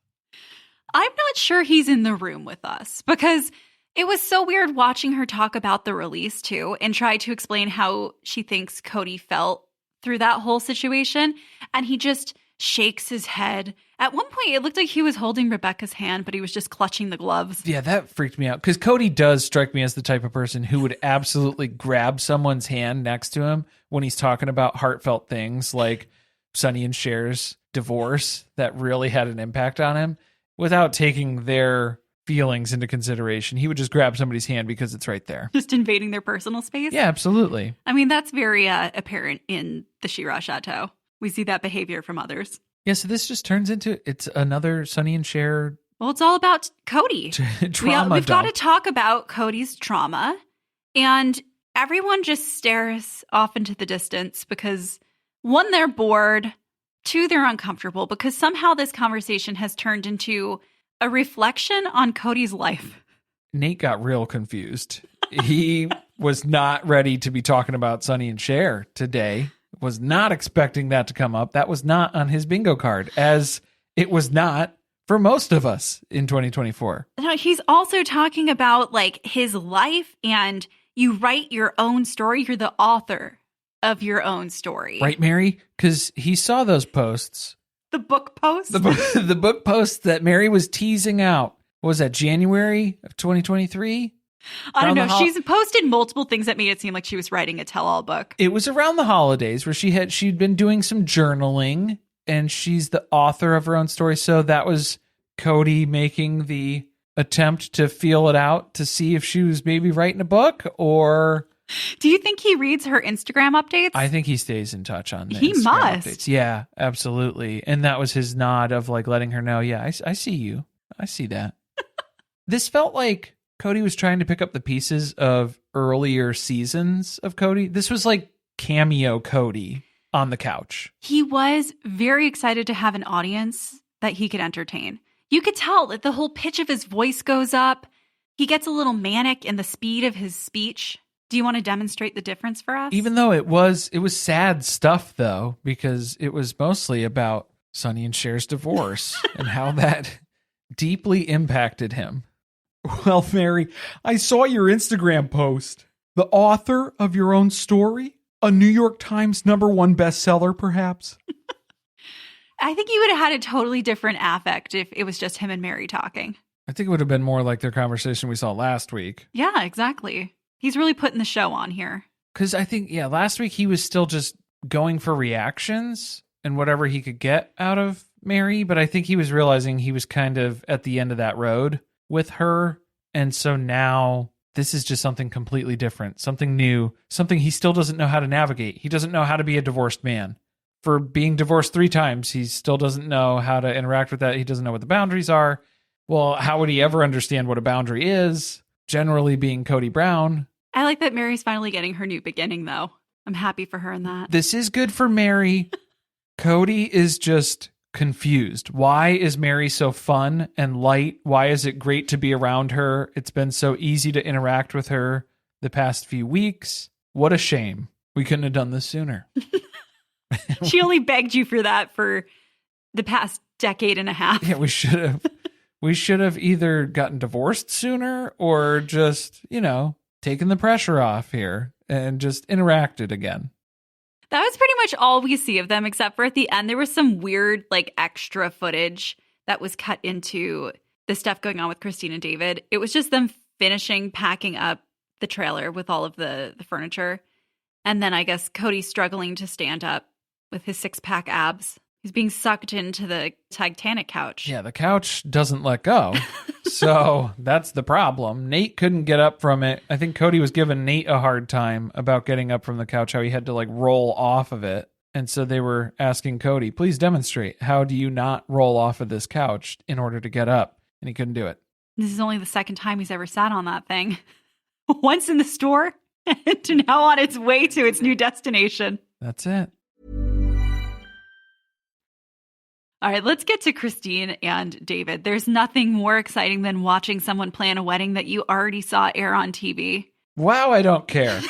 Speaker 2: I'm not sure he's in the room with us because it was so weird watching her talk about the release too and try to explain how she thinks Kody felt through that whole situation. And he just shakes his head. At one point, it looked like he was holding Rebecca's hand, but he was just clutching the gloves.
Speaker 1: Yeah, that freaked me out because Kody does strike me as the type of person who would absolutely grab someone's hand next to him when he's talking about heartfelt things like Sonny and Cher's divorce that really had an impact on him without taking their feelings into consideration. He would just grab somebody's hand because it's right there.
Speaker 2: Just invading their personal space?
Speaker 1: Yeah, absolutely.
Speaker 2: I mean, that's very apparent in the She-Ra Chateau. We see that behavior from others.
Speaker 1: Yeah, so this just turns into, it's another Sonny and Cher.
Speaker 2: Well, it's all about Kody.
Speaker 1: Trauma
Speaker 2: We've got to talk about Cody's trauma. And everyone just stares off into the distance because, 1, they're bored. 2, they're uncomfortable because somehow this conversation has turned into a reflection on Cody's life.
Speaker 1: Nate got real confused. He was not ready to be talking about Sonny and Cher today. Was not expecting that to come up. That was not on his bingo card, as it was not for most of us in 2024.
Speaker 2: No, he's also talking about like his life, and you write your own story. You're the author of your own story.
Speaker 1: Right, Meri? Because he saw those posts.
Speaker 2: The book posts?
Speaker 1: The book posts that Meri was teasing out. What was that, January of 2023?
Speaker 2: I don't know. She's posted multiple things that made it seem like she was writing a tell-all book.
Speaker 1: It was around the holidays where she'd been doing some journaling, and she's the author of her own story. So that was Kody making the attempt to feel it out to see if she was maybe writing a book, or...
Speaker 2: Do you think he reads her Instagram updates?
Speaker 1: I think he stays in touch on this.
Speaker 2: He must.
Speaker 1: Updates. Yeah, absolutely. And that was his nod of like letting her know, yeah, I see you. I see that. This felt like Kody was trying to pick up the pieces of earlier seasons of Kody. This was like cameo Kody on the couch.
Speaker 2: He was very excited to have an audience that he could entertain. You could tell that the whole pitch of his voice goes up. He gets a little manic in the speed of his speech. Do you want to demonstrate the difference for us?
Speaker 1: Even though it was sad stuff, though, because it was mostly about Sonny and Cher's divorce and how that deeply impacted him. Well, Meri, I saw your Instagram post. The author of your own story? A New York Times #1 bestseller, perhaps?
Speaker 2: I think you would have had a totally different affect if it was just him and Meri talking.
Speaker 1: I think it would have been more like their conversation we saw last week.
Speaker 2: Yeah, exactly. He's really putting the show on here.
Speaker 1: Because I think, last week he was still just going for reactions and whatever he could get out of Meri. But I think he was realizing he was kind of at the end of that road with her. And so now this is just something completely different, something new, something he still doesn't know how to navigate. He doesn't know how to be a divorced man. For being divorced 3 times, he still doesn't know how to interact with that. He doesn't know what the boundaries are. Well, how would he ever understand what a boundary is? Generally being Kody Brown.
Speaker 2: I like that Meri's finally getting her new beginning, though. I'm happy for her in that.
Speaker 1: This is good for Meri. Kody is just confused. Why is Meri so fun and light? Why is it great to be around her? It's been so easy to interact with her the past few weeks. What a shame. We couldn't have done this sooner.
Speaker 2: She only begged you for that for the past decade and a half.
Speaker 1: Yeah, we should have. We should have either gotten divorced sooner or just, taken the pressure off here and just interacted again.
Speaker 2: That was pretty much all we see of them, except for at the end, there was some weird, extra footage that was cut into the stuff going on with Christine and David. It was just them finishing packing up the trailer with all of the furniture. And then I guess Kody struggling to stand up with his 6-pack abs. He's being sucked into the Titanic couch.
Speaker 1: Yeah, the couch doesn't let go. So that's the problem. Nate couldn't get up from it. I think Kody was giving Nate a hard time about getting up from the couch, how he had to roll off of it. And so they were asking Kody, please demonstrate. How do you not roll off of this couch in order to get up? And he couldn't do it.
Speaker 2: This is only the second time he's ever sat on that thing. Once in the store and now on its way to its new destination.
Speaker 1: That's it.
Speaker 2: All right, let's get to Christine and David. There's nothing more exciting than watching someone plan a wedding that you already saw air on TV.
Speaker 1: Wow, I don't care.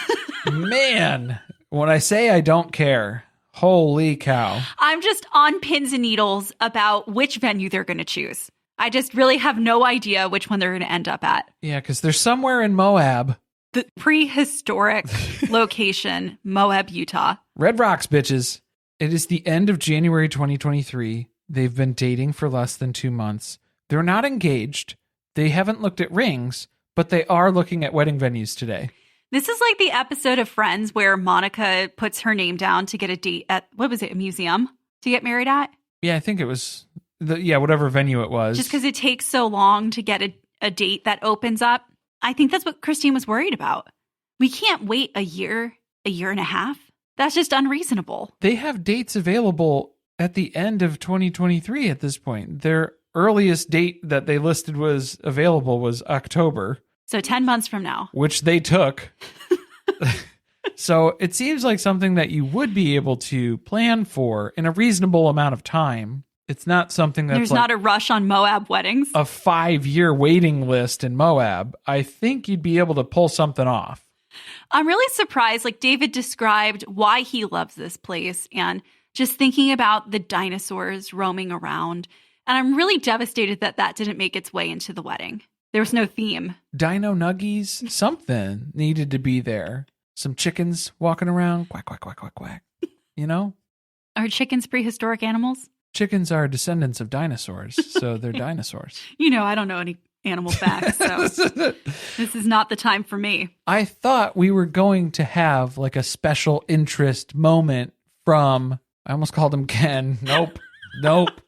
Speaker 1: Man, when I say I don't care, holy cow.
Speaker 2: I'm just on pins and needles about which venue they're going to choose. I just really have no idea which one they're going to end up at.
Speaker 1: Yeah, because they're somewhere in Moab.
Speaker 2: The prehistoric location, Moab, Utah.
Speaker 1: Red Rocks, bitches. It is the end of January 2023. They've been dating for less than 2 months. They're not engaged. They haven't looked at rings, but they are looking at wedding venues today.
Speaker 2: This is like the episode of Friends where Monica puts her name down to get a date at, a museum to get married at?
Speaker 1: Yeah, I think it was, whatever venue it was.
Speaker 2: Just because it takes so long to get a date that opens up. I think that's what Christine was worried about. We can't wait a year and a half. That's just unreasonable.
Speaker 1: They have dates available at the end of 2023 at this point. Their earliest date that they listed was available was October.
Speaker 2: So 10 months from now.
Speaker 1: Which they took. So it seems like something that you would be able to plan for in a reasonable amount of time. It's not something that's
Speaker 2: There's not a rush on Moab weddings.
Speaker 1: A 5-year waiting list in Moab. I think you'd be able to pull something off.
Speaker 2: I'm really surprised. David described why he loves this place and just thinking about the dinosaurs roaming around. And I'm really devastated that didn't make its way into the wedding. There was no theme.
Speaker 1: Dino nuggies, something needed to be there. Some chickens walking around, quack, quack, quack, quack, quack.
Speaker 2: Are chickens prehistoric animals?
Speaker 1: Chickens are descendants of dinosaurs, so they're dinosaurs.
Speaker 2: I don't know any animal facts, so this is not the time for me.
Speaker 1: I thought we were going to have a special interest moment from, I almost called him Ken. Nope.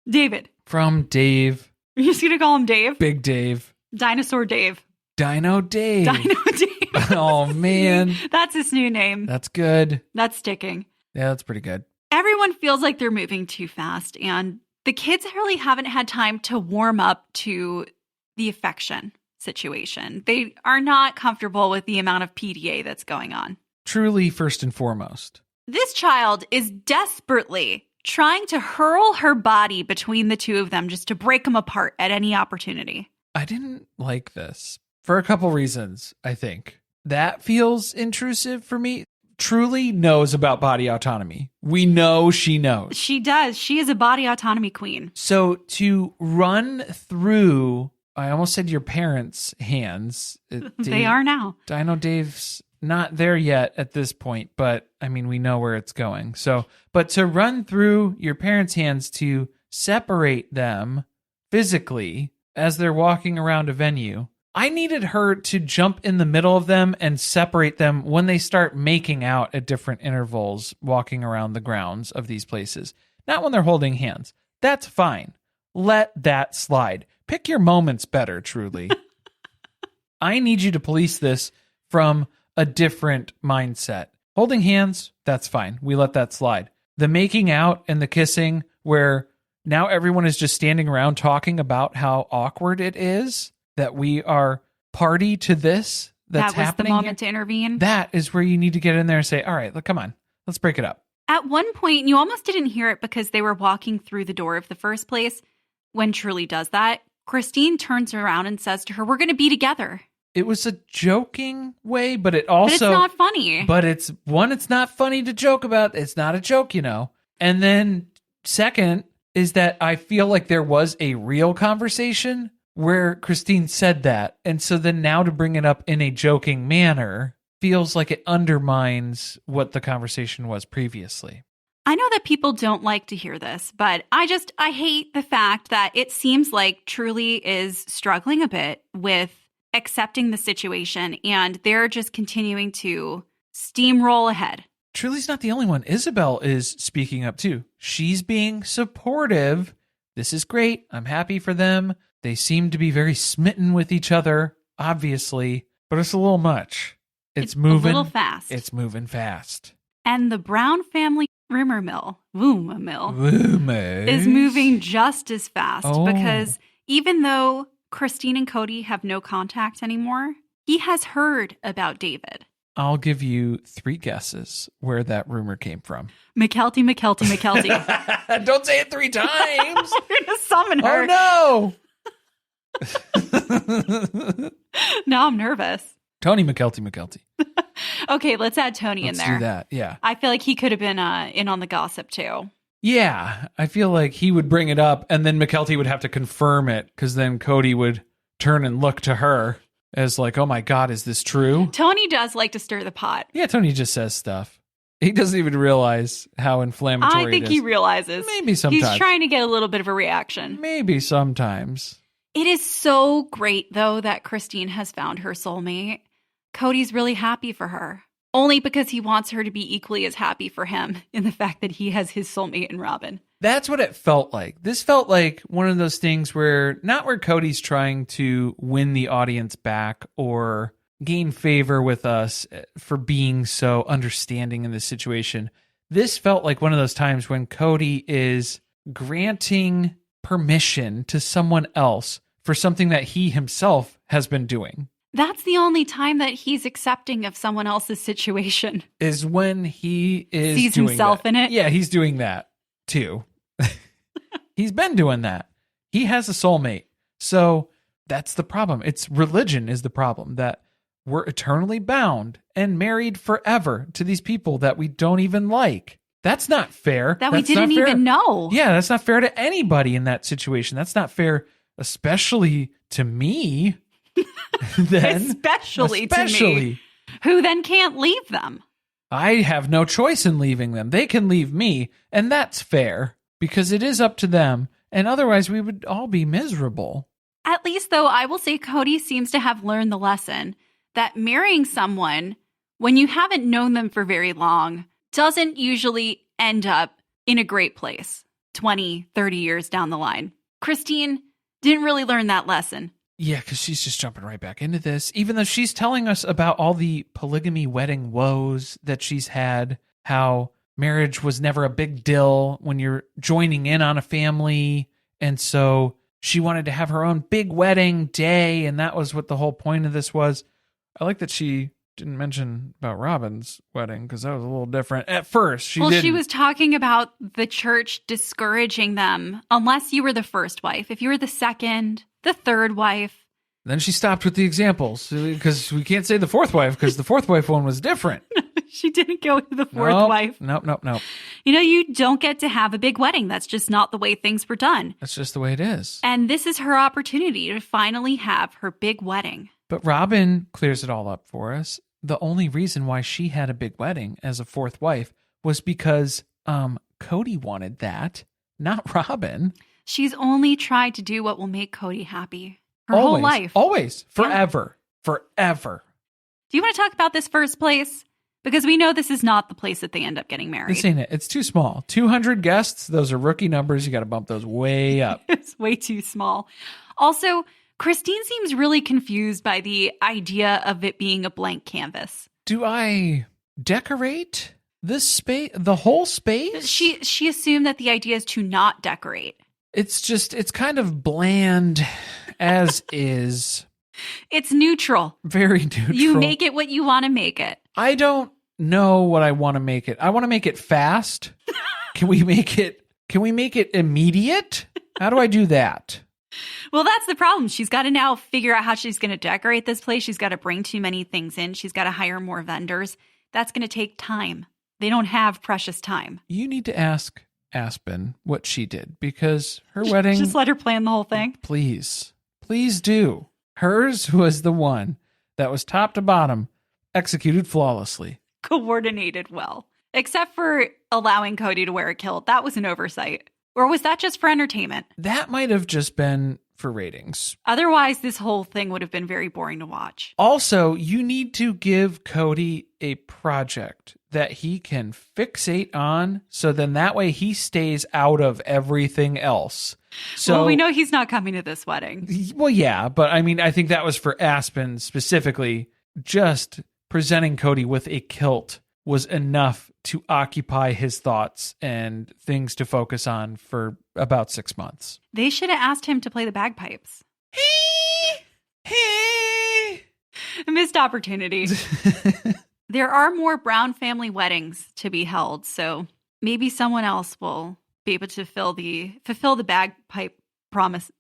Speaker 2: David.
Speaker 1: From Dave.
Speaker 2: You're just going to call him Dave?
Speaker 1: Big Dave.
Speaker 2: Dinosaur Dave.
Speaker 1: Dino Dave.
Speaker 2: Dino Dave.
Speaker 1: Oh, man.
Speaker 2: That's his new name.
Speaker 1: That's good.
Speaker 2: That's sticking.
Speaker 1: Yeah, that's pretty good.
Speaker 2: Everyone feels like they're moving too fast, and the kids really haven't had time to warm up to the affection situation. They are not comfortable with the amount of PDA that's going on.
Speaker 1: Truly, first and foremost.
Speaker 2: This child is desperately trying to hurl her body between the two of them just to break them apart at any opportunity.
Speaker 1: I didn't like this for a couple reasons, I think. That feels intrusive for me. Truly knows about body autonomy. We know she knows.
Speaker 2: She does. She is a body autonomy queen.
Speaker 1: So to run through, I almost said your parents' hands.
Speaker 2: They are now.
Speaker 1: Dino Dave's not there yet at this point, but we know where it's going. So, but to run through your parents' hands to separate them physically as they're walking around a venue, I needed her to jump in the middle of them and separate them when they start making out at different intervals walking around the grounds of these places. Not when they're holding hands. That's fine. Let that slide. Pick your moments better, truly. I need you to police this from a different mindset. Holding hands, that's fine. We let that slide. The making out and the kissing where now everyone is just standing around talking about how awkward it is that we are party to this that's happening.
Speaker 2: That was the moment to intervene.
Speaker 1: That is where you need to get in there and say, all right, look, come on, let's break it up.
Speaker 2: At one point, and you almost didn't hear it because they were walking through the door of the first place. When Truly does that, Christine turns around and says to her, "We're going to be together."
Speaker 1: It was a joking way, but it also...
Speaker 2: But it's not funny.
Speaker 1: But it's not funny to joke about. It's not a joke, you know. And then second is that I feel like there was a real conversation where Christine said that. And so then now to bring it up in a joking manner feels like it undermines what the conversation was previously.
Speaker 2: I know that people don't like to hear this, but I hate the fact that it seems like Truly is struggling a bit with accepting the situation, and they're just continuing to steamroll ahead.
Speaker 1: Truly's not the only one. Isabel is speaking up too. She's being supportive. This is great. I'm happy for them. They seem to be very smitten with each other, obviously, but it's a little much. It's moving
Speaker 2: a little fast.
Speaker 1: It's moving fast.
Speaker 2: And the Brown family rumor mill
Speaker 1: Rumors.
Speaker 2: is moving just as fast
Speaker 1: Oh.
Speaker 2: because even though Christine and Kody have no contact anymore, he has heard about David.
Speaker 1: I'll give you 3 guesses where that rumor came from.
Speaker 2: McKelty.
Speaker 1: Don't say it 3 times.
Speaker 2: You're going to summon her.
Speaker 1: Oh, no.
Speaker 2: Now I'm nervous.
Speaker 1: Tony McKelty.
Speaker 2: Okay, let's add Tony
Speaker 1: Let's
Speaker 2: in there.
Speaker 1: do that, yeah.
Speaker 2: I feel like he could have been in on the gossip too.
Speaker 1: Yeah, I feel like he would bring it up, and then McKelty would have to confirm it, because then Kody would turn and look to her as like, oh my God, is this true?
Speaker 2: Tony does like to stir the pot.
Speaker 1: Yeah, Tony just says stuff. He doesn't even realize how inflammatory
Speaker 2: I think
Speaker 1: it is.
Speaker 2: he realizes.
Speaker 1: Maybe sometimes.
Speaker 2: He's trying to get a little bit of a reaction.
Speaker 1: Maybe sometimes.
Speaker 2: It is so great, though, that Christine has found her soulmate. Cody's really happy for her. Only because he wants her to be equally as happy for him in the fact that he has his soulmate in Robin.
Speaker 1: That's what it felt like. This felt like one of those things where, not where Cody's trying to win the audience back or gain favor with us for being so understanding in this situation. This felt like one of those times when Kody is granting permission to someone else for something that he himself has been doing.
Speaker 2: That's the only time that he's accepting of someone else's situation.
Speaker 1: Is when he is
Speaker 2: sees
Speaker 1: doing
Speaker 2: himself
Speaker 1: that.
Speaker 2: in it.
Speaker 1: Yeah, he's doing that too. He's been doing that. He has a soulmate. So that's the problem. It's religion is the problem, that we're eternally bound and married forever to these people that we don't even like. That's not fair.
Speaker 2: That we
Speaker 1: That's not
Speaker 2: didn't
Speaker 1: fair.
Speaker 2: even know.
Speaker 1: Yeah, that's not fair to anybody in that situation. That's not fair, especially to me.
Speaker 2: Especially to me, who then can't leave them.
Speaker 1: I have no choice in leaving them. They can leave me, and that's fair because it is up to them, and otherwise we would all be miserable.
Speaker 2: At least, though, I will say Kody seems to have learned the lesson that marrying someone when you haven't known them for very long doesn't usually end up in a great place 20, 30 years down the line. Christine didn't really learn that lesson.
Speaker 1: Yeah, because she's just jumping right back into this, even though she's telling us about all the polygamy wedding woes that she's had, how marriage was never a big deal when you're joining in on a family. And so she wanted to have her own big wedding day, and that was what the whole point of this was. I like that she didn't mention about Robin's wedding, because that was a little different. At first, she didn't.
Speaker 2: She was talking about the church discouraging them unless you were the first wife. If you were the second, the third wife.
Speaker 1: Then she stopped with the examples, because we can't say the fourth wife, because the fourth wife one was different.
Speaker 2: She didn't go with the fourth wife.
Speaker 1: Nope.
Speaker 2: You know, you don't get to have a big wedding. That's just not the way things were done.
Speaker 1: That's just the way it is.
Speaker 2: And this is her opportunity to finally have her big wedding.
Speaker 1: But Robin clears it all up for us. The only reason why she had a big wedding as a fourth wife was because Kody wanted that, not Robin.
Speaker 2: She's only tried to do what will make Kody happy her whole life.
Speaker 1: Always. Forever. Yeah. Forever.
Speaker 2: Do you want to talk about this first place? Because we know this is not the place that they end up getting married.
Speaker 1: This ain't it. It's too small. 200 guests. Those are rookie numbers. You got to bump those way up.
Speaker 2: It's way too small. Also, Christine seems really confused by the idea of it being a blank canvas.
Speaker 1: Do I decorate this space, the whole space?
Speaker 2: She assumed that the idea is to not decorate.
Speaker 1: It's kind of bland as is.
Speaker 2: It's neutral.
Speaker 1: Very neutral.
Speaker 2: You make it what you want to make it.
Speaker 1: I don't know what I want to make it. I want to make it fast. Can we make it immediate? How do I do that?
Speaker 2: Well, that's the problem. She's got to now figure out how she's going to decorate this place. She's got to bring too many things in. She's got to hire more vendors. That's going to take time. They don't have precious time.
Speaker 1: You need to ask Aspen what she did, because her wedding...
Speaker 2: Just let her plan the whole thing.
Speaker 1: Please do. Hers was the one that was top to bottom, executed flawlessly.
Speaker 2: Coordinated well. Except for allowing Kody to wear a kilt. That was an oversight. Or was that just for entertainment?
Speaker 1: That might have just been for ratings.
Speaker 2: Otherwise, this whole thing would have been very boring to watch.
Speaker 1: Also, you need to give Kody a project that he can fixate on, so then that way he stays out of everything else. So,
Speaker 2: well, we know he's not coming to this wedding.
Speaker 1: Well, yeah, but I mean, I think that was for Aspen specifically. Just presenting Kody with a kilt was enough to occupy his thoughts and things to focus on for about 6 months.
Speaker 2: They should have asked him to play the bagpipes. A missed opportunity. There are more Brown family weddings to be held, so maybe someone else will be able to fulfill the bagpipe prophecy?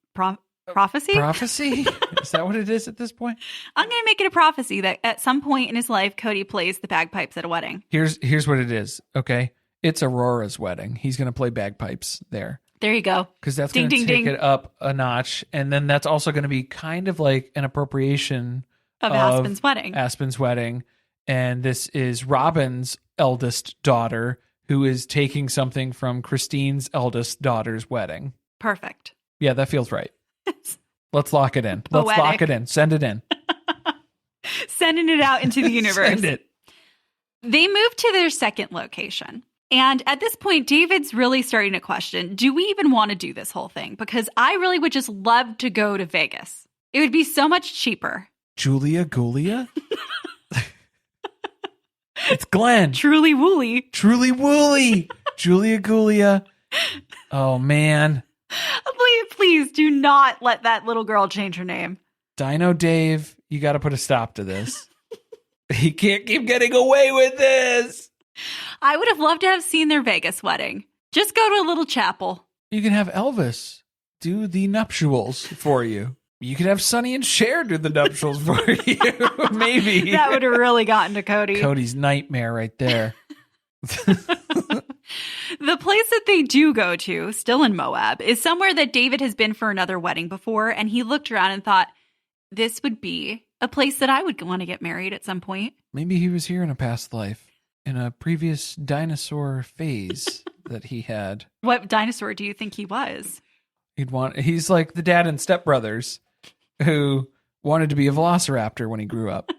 Speaker 1: Prophecy? Is that what it is at this point?
Speaker 2: I'm going to make it a prophecy that at some point in his life, Kody plays the bagpipes at a wedding.
Speaker 1: Here's what it is, okay? It's Aurora's wedding. He's going to play bagpipes there.
Speaker 2: There you go.
Speaker 1: Because that's going to take it up a notch. And then that's also going to be kind of like an appropriation
Speaker 2: of Aspen's wedding.
Speaker 1: Aspen's wedding. And this is Robin's eldest daughter, who is taking something from Christine's eldest daughter's wedding.
Speaker 2: Perfect.
Speaker 1: Yeah, that feels right. Let's lock it in.
Speaker 2: Poetic.
Speaker 1: Let's lock it in. Send it in.
Speaker 2: Sending it out into the universe.
Speaker 1: Send it.
Speaker 2: They moved to their second location. And at this point, David's really starting to question, do we even want to do this whole thing? Because I really would just love to go to Vegas. It would be so much cheaper.
Speaker 1: Julia Gulia? It's Glenn.
Speaker 2: Truly Wooly.
Speaker 1: Truly Wooly. Julia Gulia. Oh, man.
Speaker 2: Please do not let that little girl change her name.
Speaker 1: Dino Dave, you got to put a stop to this. He can't keep getting away with this.
Speaker 2: I would have loved to have seen their Vegas wedding. Just go to a little chapel.
Speaker 1: You can have Elvis do the nuptials for you. You could have Sonny and Cher do the nuptials for you. Maybe.
Speaker 2: That would have really gotten to Kody.
Speaker 1: Cody's nightmare right there.
Speaker 2: The place that they do go to, still in Moab, is somewhere that David has been for another wedding before, and he looked around and thought, this would be a place that I would want to get married at some point.
Speaker 1: Maybe he was here in a past life, in a previous dinosaur phase that he had.
Speaker 2: What dinosaur do you think he was?
Speaker 1: He's like the dad in Step Brothers who wanted to be a velociraptor when he grew up.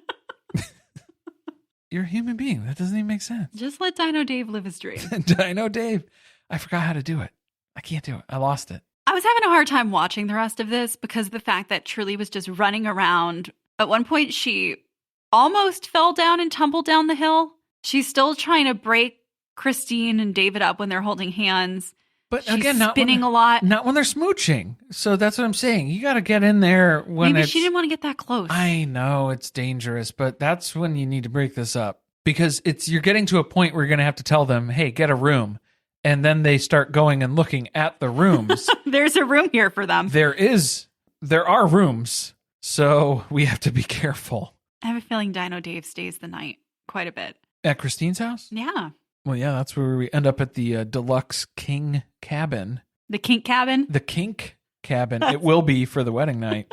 Speaker 1: You're a human being. That doesn't even make sense.
Speaker 2: Just let Dino Dave live his dream.
Speaker 1: Dino Dave. I forgot how to do it. I can't do it. I lost it.
Speaker 2: I was having a hard time watching the rest of this because of the fact that Truly was just running around. At one point, she almost fell down and tumbled down the hill. She's still trying to break Christine and David up when they're holding hands.
Speaker 1: But
Speaker 2: she's
Speaker 1: again,
Speaker 2: spinning a lot.
Speaker 1: Not when they're smooching. So that's what I'm saying. You got to get in there when
Speaker 2: Maybe she didn't want to get that close.
Speaker 1: I know it's dangerous, but that's when you need to break this up. Because you're getting to a point where you're going to have to tell them, hey, get a room. And then they start going and looking at the rooms.
Speaker 2: There's a room here for them.
Speaker 1: There are rooms. So we have to be careful.
Speaker 2: I have a feeling Dino Dave stays the night quite a bit.
Speaker 1: At Christine's house?
Speaker 2: Yeah.
Speaker 1: Well, yeah, that's where we end up at the deluxe king cabin.
Speaker 2: The kink cabin?
Speaker 1: The kink cabin. It will be for the wedding night.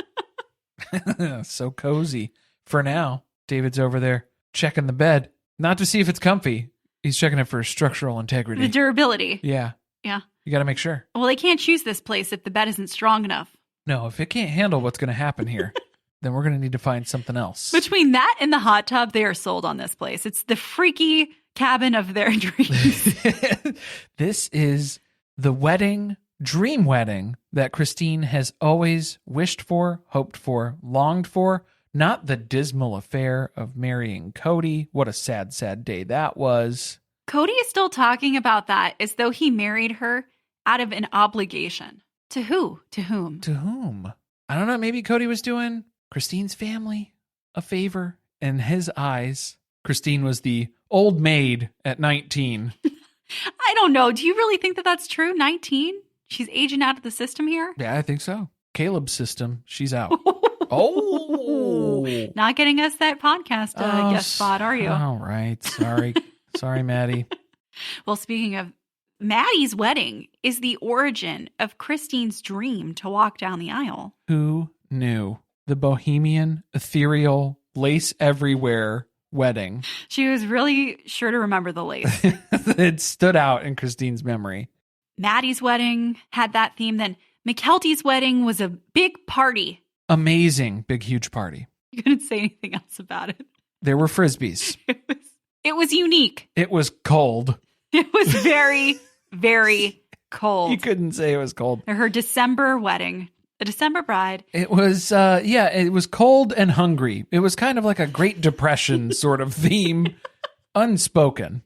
Speaker 1: So cozy. For now, David's over there checking the bed. Not to see if it's comfy. He's checking it for structural integrity.
Speaker 2: The durability.
Speaker 1: Yeah.
Speaker 2: Yeah.
Speaker 1: You got to make sure.
Speaker 2: Well, they can't choose this place if the bed isn't strong enough.
Speaker 1: No, if it can't handle what's going to happen here, then we're going to need to find something else.
Speaker 2: Between that and the hot tub, they are sold on this place. It's the freaky cabin of their dreams.
Speaker 1: This is the dream wedding that Christine has always wished for, hoped for, longed for. Not the dismal affair of marrying Kody. What a sad, sad day that was.
Speaker 2: Kody is still talking about that as though he married her out of an obligation. To who? To whom?
Speaker 1: To whom? I don't know. Maybe Kody was doing Christine's family a favor in his eyes. Christine was the old maid at 19.
Speaker 2: I don't know. Do you really think that that's true? 19? She's aging out of the system here?
Speaker 1: Yeah, I think so. Caleb's system, she's out. Oh!
Speaker 2: Not getting us that podcast guest spot, are you?
Speaker 1: All right. Sorry. Sorry, Maddie.
Speaker 2: Well, speaking of, Maddie's wedding is the origin of Christine's dream to walk down the aisle.
Speaker 1: Who knew? The bohemian, ethereal, lace everywhere wedding.
Speaker 2: She was really sure to remember the lace.
Speaker 1: It stood out in Christine's memory.
Speaker 2: Maddie's wedding had that theme. Then McKelty's wedding was a big party.
Speaker 1: Amazing, big, huge party.
Speaker 2: You couldn't say anything else about it.
Speaker 1: There were Frisbees.
Speaker 2: It was unique.
Speaker 1: It was cold.
Speaker 2: It was very, very cold.
Speaker 1: You couldn't say it was cold.
Speaker 2: Her December wedding. A December bride.
Speaker 1: It was, it was cold and hungry. It was kind of like a Great Depression sort of theme, unspoken.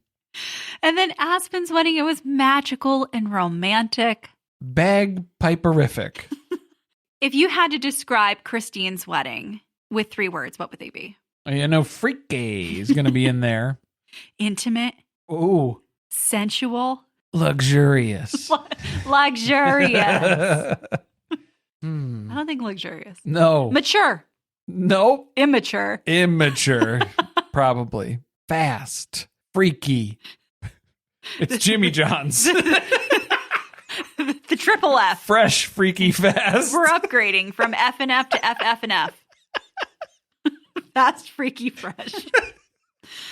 Speaker 2: And then Aspen's wedding, it was magical and romantic.
Speaker 1: Bagpiperific.
Speaker 2: If you had to describe Christine's wedding with 3 words, what would they be?
Speaker 1: You know, freaky is going to be in there.
Speaker 2: Intimate.
Speaker 1: Ooh.
Speaker 2: Sensual.
Speaker 1: Luxurious.
Speaker 2: Luxurious. I don't think luxurious.
Speaker 1: No.
Speaker 2: Mature.
Speaker 1: Nope.
Speaker 2: Immature.
Speaker 1: Immature. Probably. Fast. Freaky. It's Jimmy John's.
Speaker 2: The triple F.
Speaker 1: Fresh, freaky, fast.
Speaker 2: We're upgrading from F and F to F, F and F. Fast, freaky, fresh. Is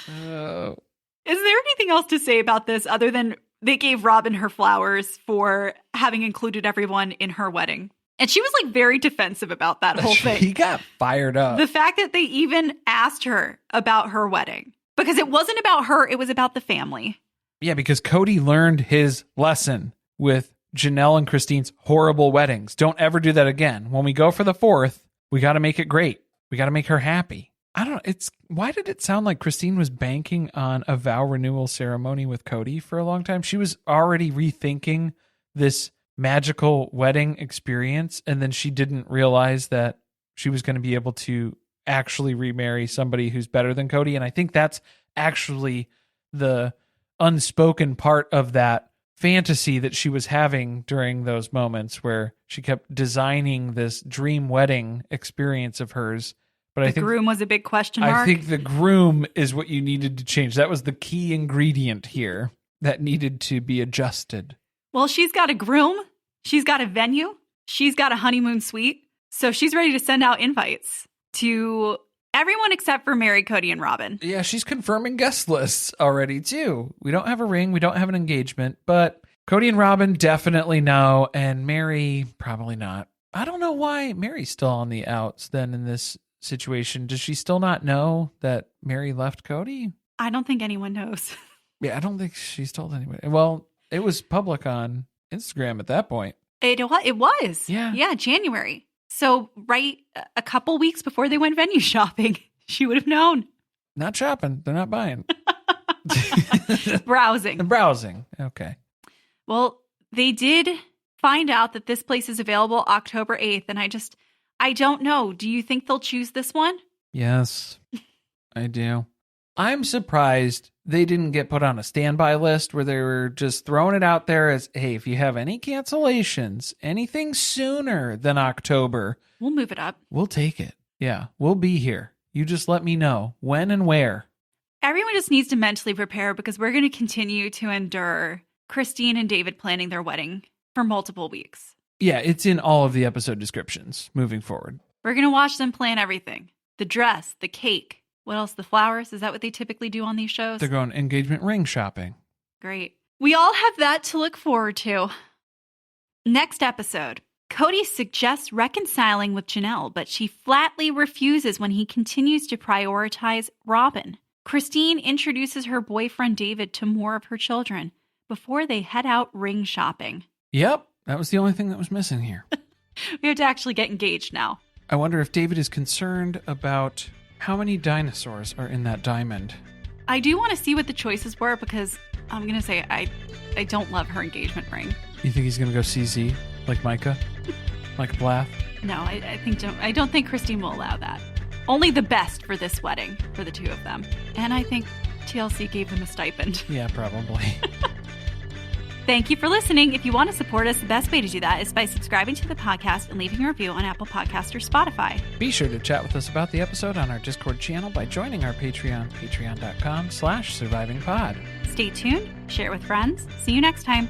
Speaker 2: there anything else to say about this other than they gave Robin her flowers for having included everyone in her wedding? And she was like very defensive about that whole thing.
Speaker 1: He got fired up.
Speaker 2: The fact that they even asked her about her wedding. Because it wasn't about her, it was about the family.
Speaker 1: Yeah, because Kody learned his lesson with Janelle and Christine's horrible weddings. Don't ever do that again. When we go for the 4th, we got to make it great. We got to make her happy. I don't know. Why did it sound like Christine was banking on a vow renewal ceremony with Kody for a long time? She was already rethinking this magical wedding experience, and then she didn't realize that she was going to be able to actually remarry somebody who's better than Kody. And I think that's actually the unspoken part of that fantasy that she was having during those moments where she kept designing this dream wedding experience of hers. But I think
Speaker 2: the groom was a big question mark.
Speaker 1: I think the groom is what you needed to change. That was the key ingredient here that needed to be adjusted.
Speaker 2: Well, she's got a groom. She's got a venue. She's got a honeymoon suite. So she's ready to send out invites to everyone except for Meri, Kody, and Robin.
Speaker 1: Yeah, she's confirming guest lists already, too. We don't have a ring. We don't have an engagement. But Kody and Robin definitely know. And Meri, probably not. I don't know why Meri's still on the outs then in this situation. Does she still not know that Meri left Kody?
Speaker 2: I don't think anyone knows.
Speaker 1: Yeah, I don't think she's told anybody. Well, it was public on Instagram at that point.
Speaker 2: It was.
Speaker 1: Yeah.
Speaker 2: Yeah, January. So right a couple weeks before they went venue shopping, she would have known.
Speaker 1: Not shopping. They're not buying.
Speaker 2: Browsing.
Speaker 1: Browsing. Okay.
Speaker 2: Well, they did find out that this place is available October 8th. And I don't know. Do you think they'll choose this one?
Speaker 1: Yes, I do. I'm surprised they didn't get put on a standby list where they were just throwing it out there as, hey, if you have any cancellations, anything sooner than October,
Speaker 2: we'll move it up.
Speaker 1: We'll take it. Yeah, we'll be here. You just let me know when and where.
Speaker 2: Everyone just needs to mentally prepare because we're going to continue to endure Christine and David planning their wedding for multiple weeks.
Speaker 1: Yeah, it's in all of the episode descriptions moving forward.
Speaker 2: We're going to watch them plan everything. The dress, the cake. What else? The flowers? Is that what they typically do on these shows?
Speaker 1: They're going engagement ring shopping.
Speaker 2: Great. We all have that to look forward to. Next episode, Kody suggests reconciling with Janelle, but she flatly refuses when he continues to prioritize Robin. Christine introduces her boyfriend David to more of her children before they head out ring shopping.
Speaker 1: Yep, that was the only thing that was missing here.
Speaker 2: We have to actually get engaged now.
Speaker 1: I wonder if David is concerned about how many dinosaurs are in that diamond.
Speaker 2: I do want to see what the choices were because I'm going to say I don't love her engagement ring.
Speaker 1: You think he's going to go CZ like Micah? Like Blath?
Speaker 2: No, I don't think Christine will allow that. only the best for this wedding for the two of them. And I think TLC gave them a stipend.
Speaker 1: Yeah, probably.
Speaker 2: Thank you for listening. If you want to support us, the best way to do that is by subscribing to the podcast and leaving a review on Apple Podcasts or Spotify.
Speaker 1: Be sure to chat with us about the episode on our Discord channel by joining our Patreon, patreon.com/survivingpod.
Speaker 2: Stay tuned, share it with friends. See you next time.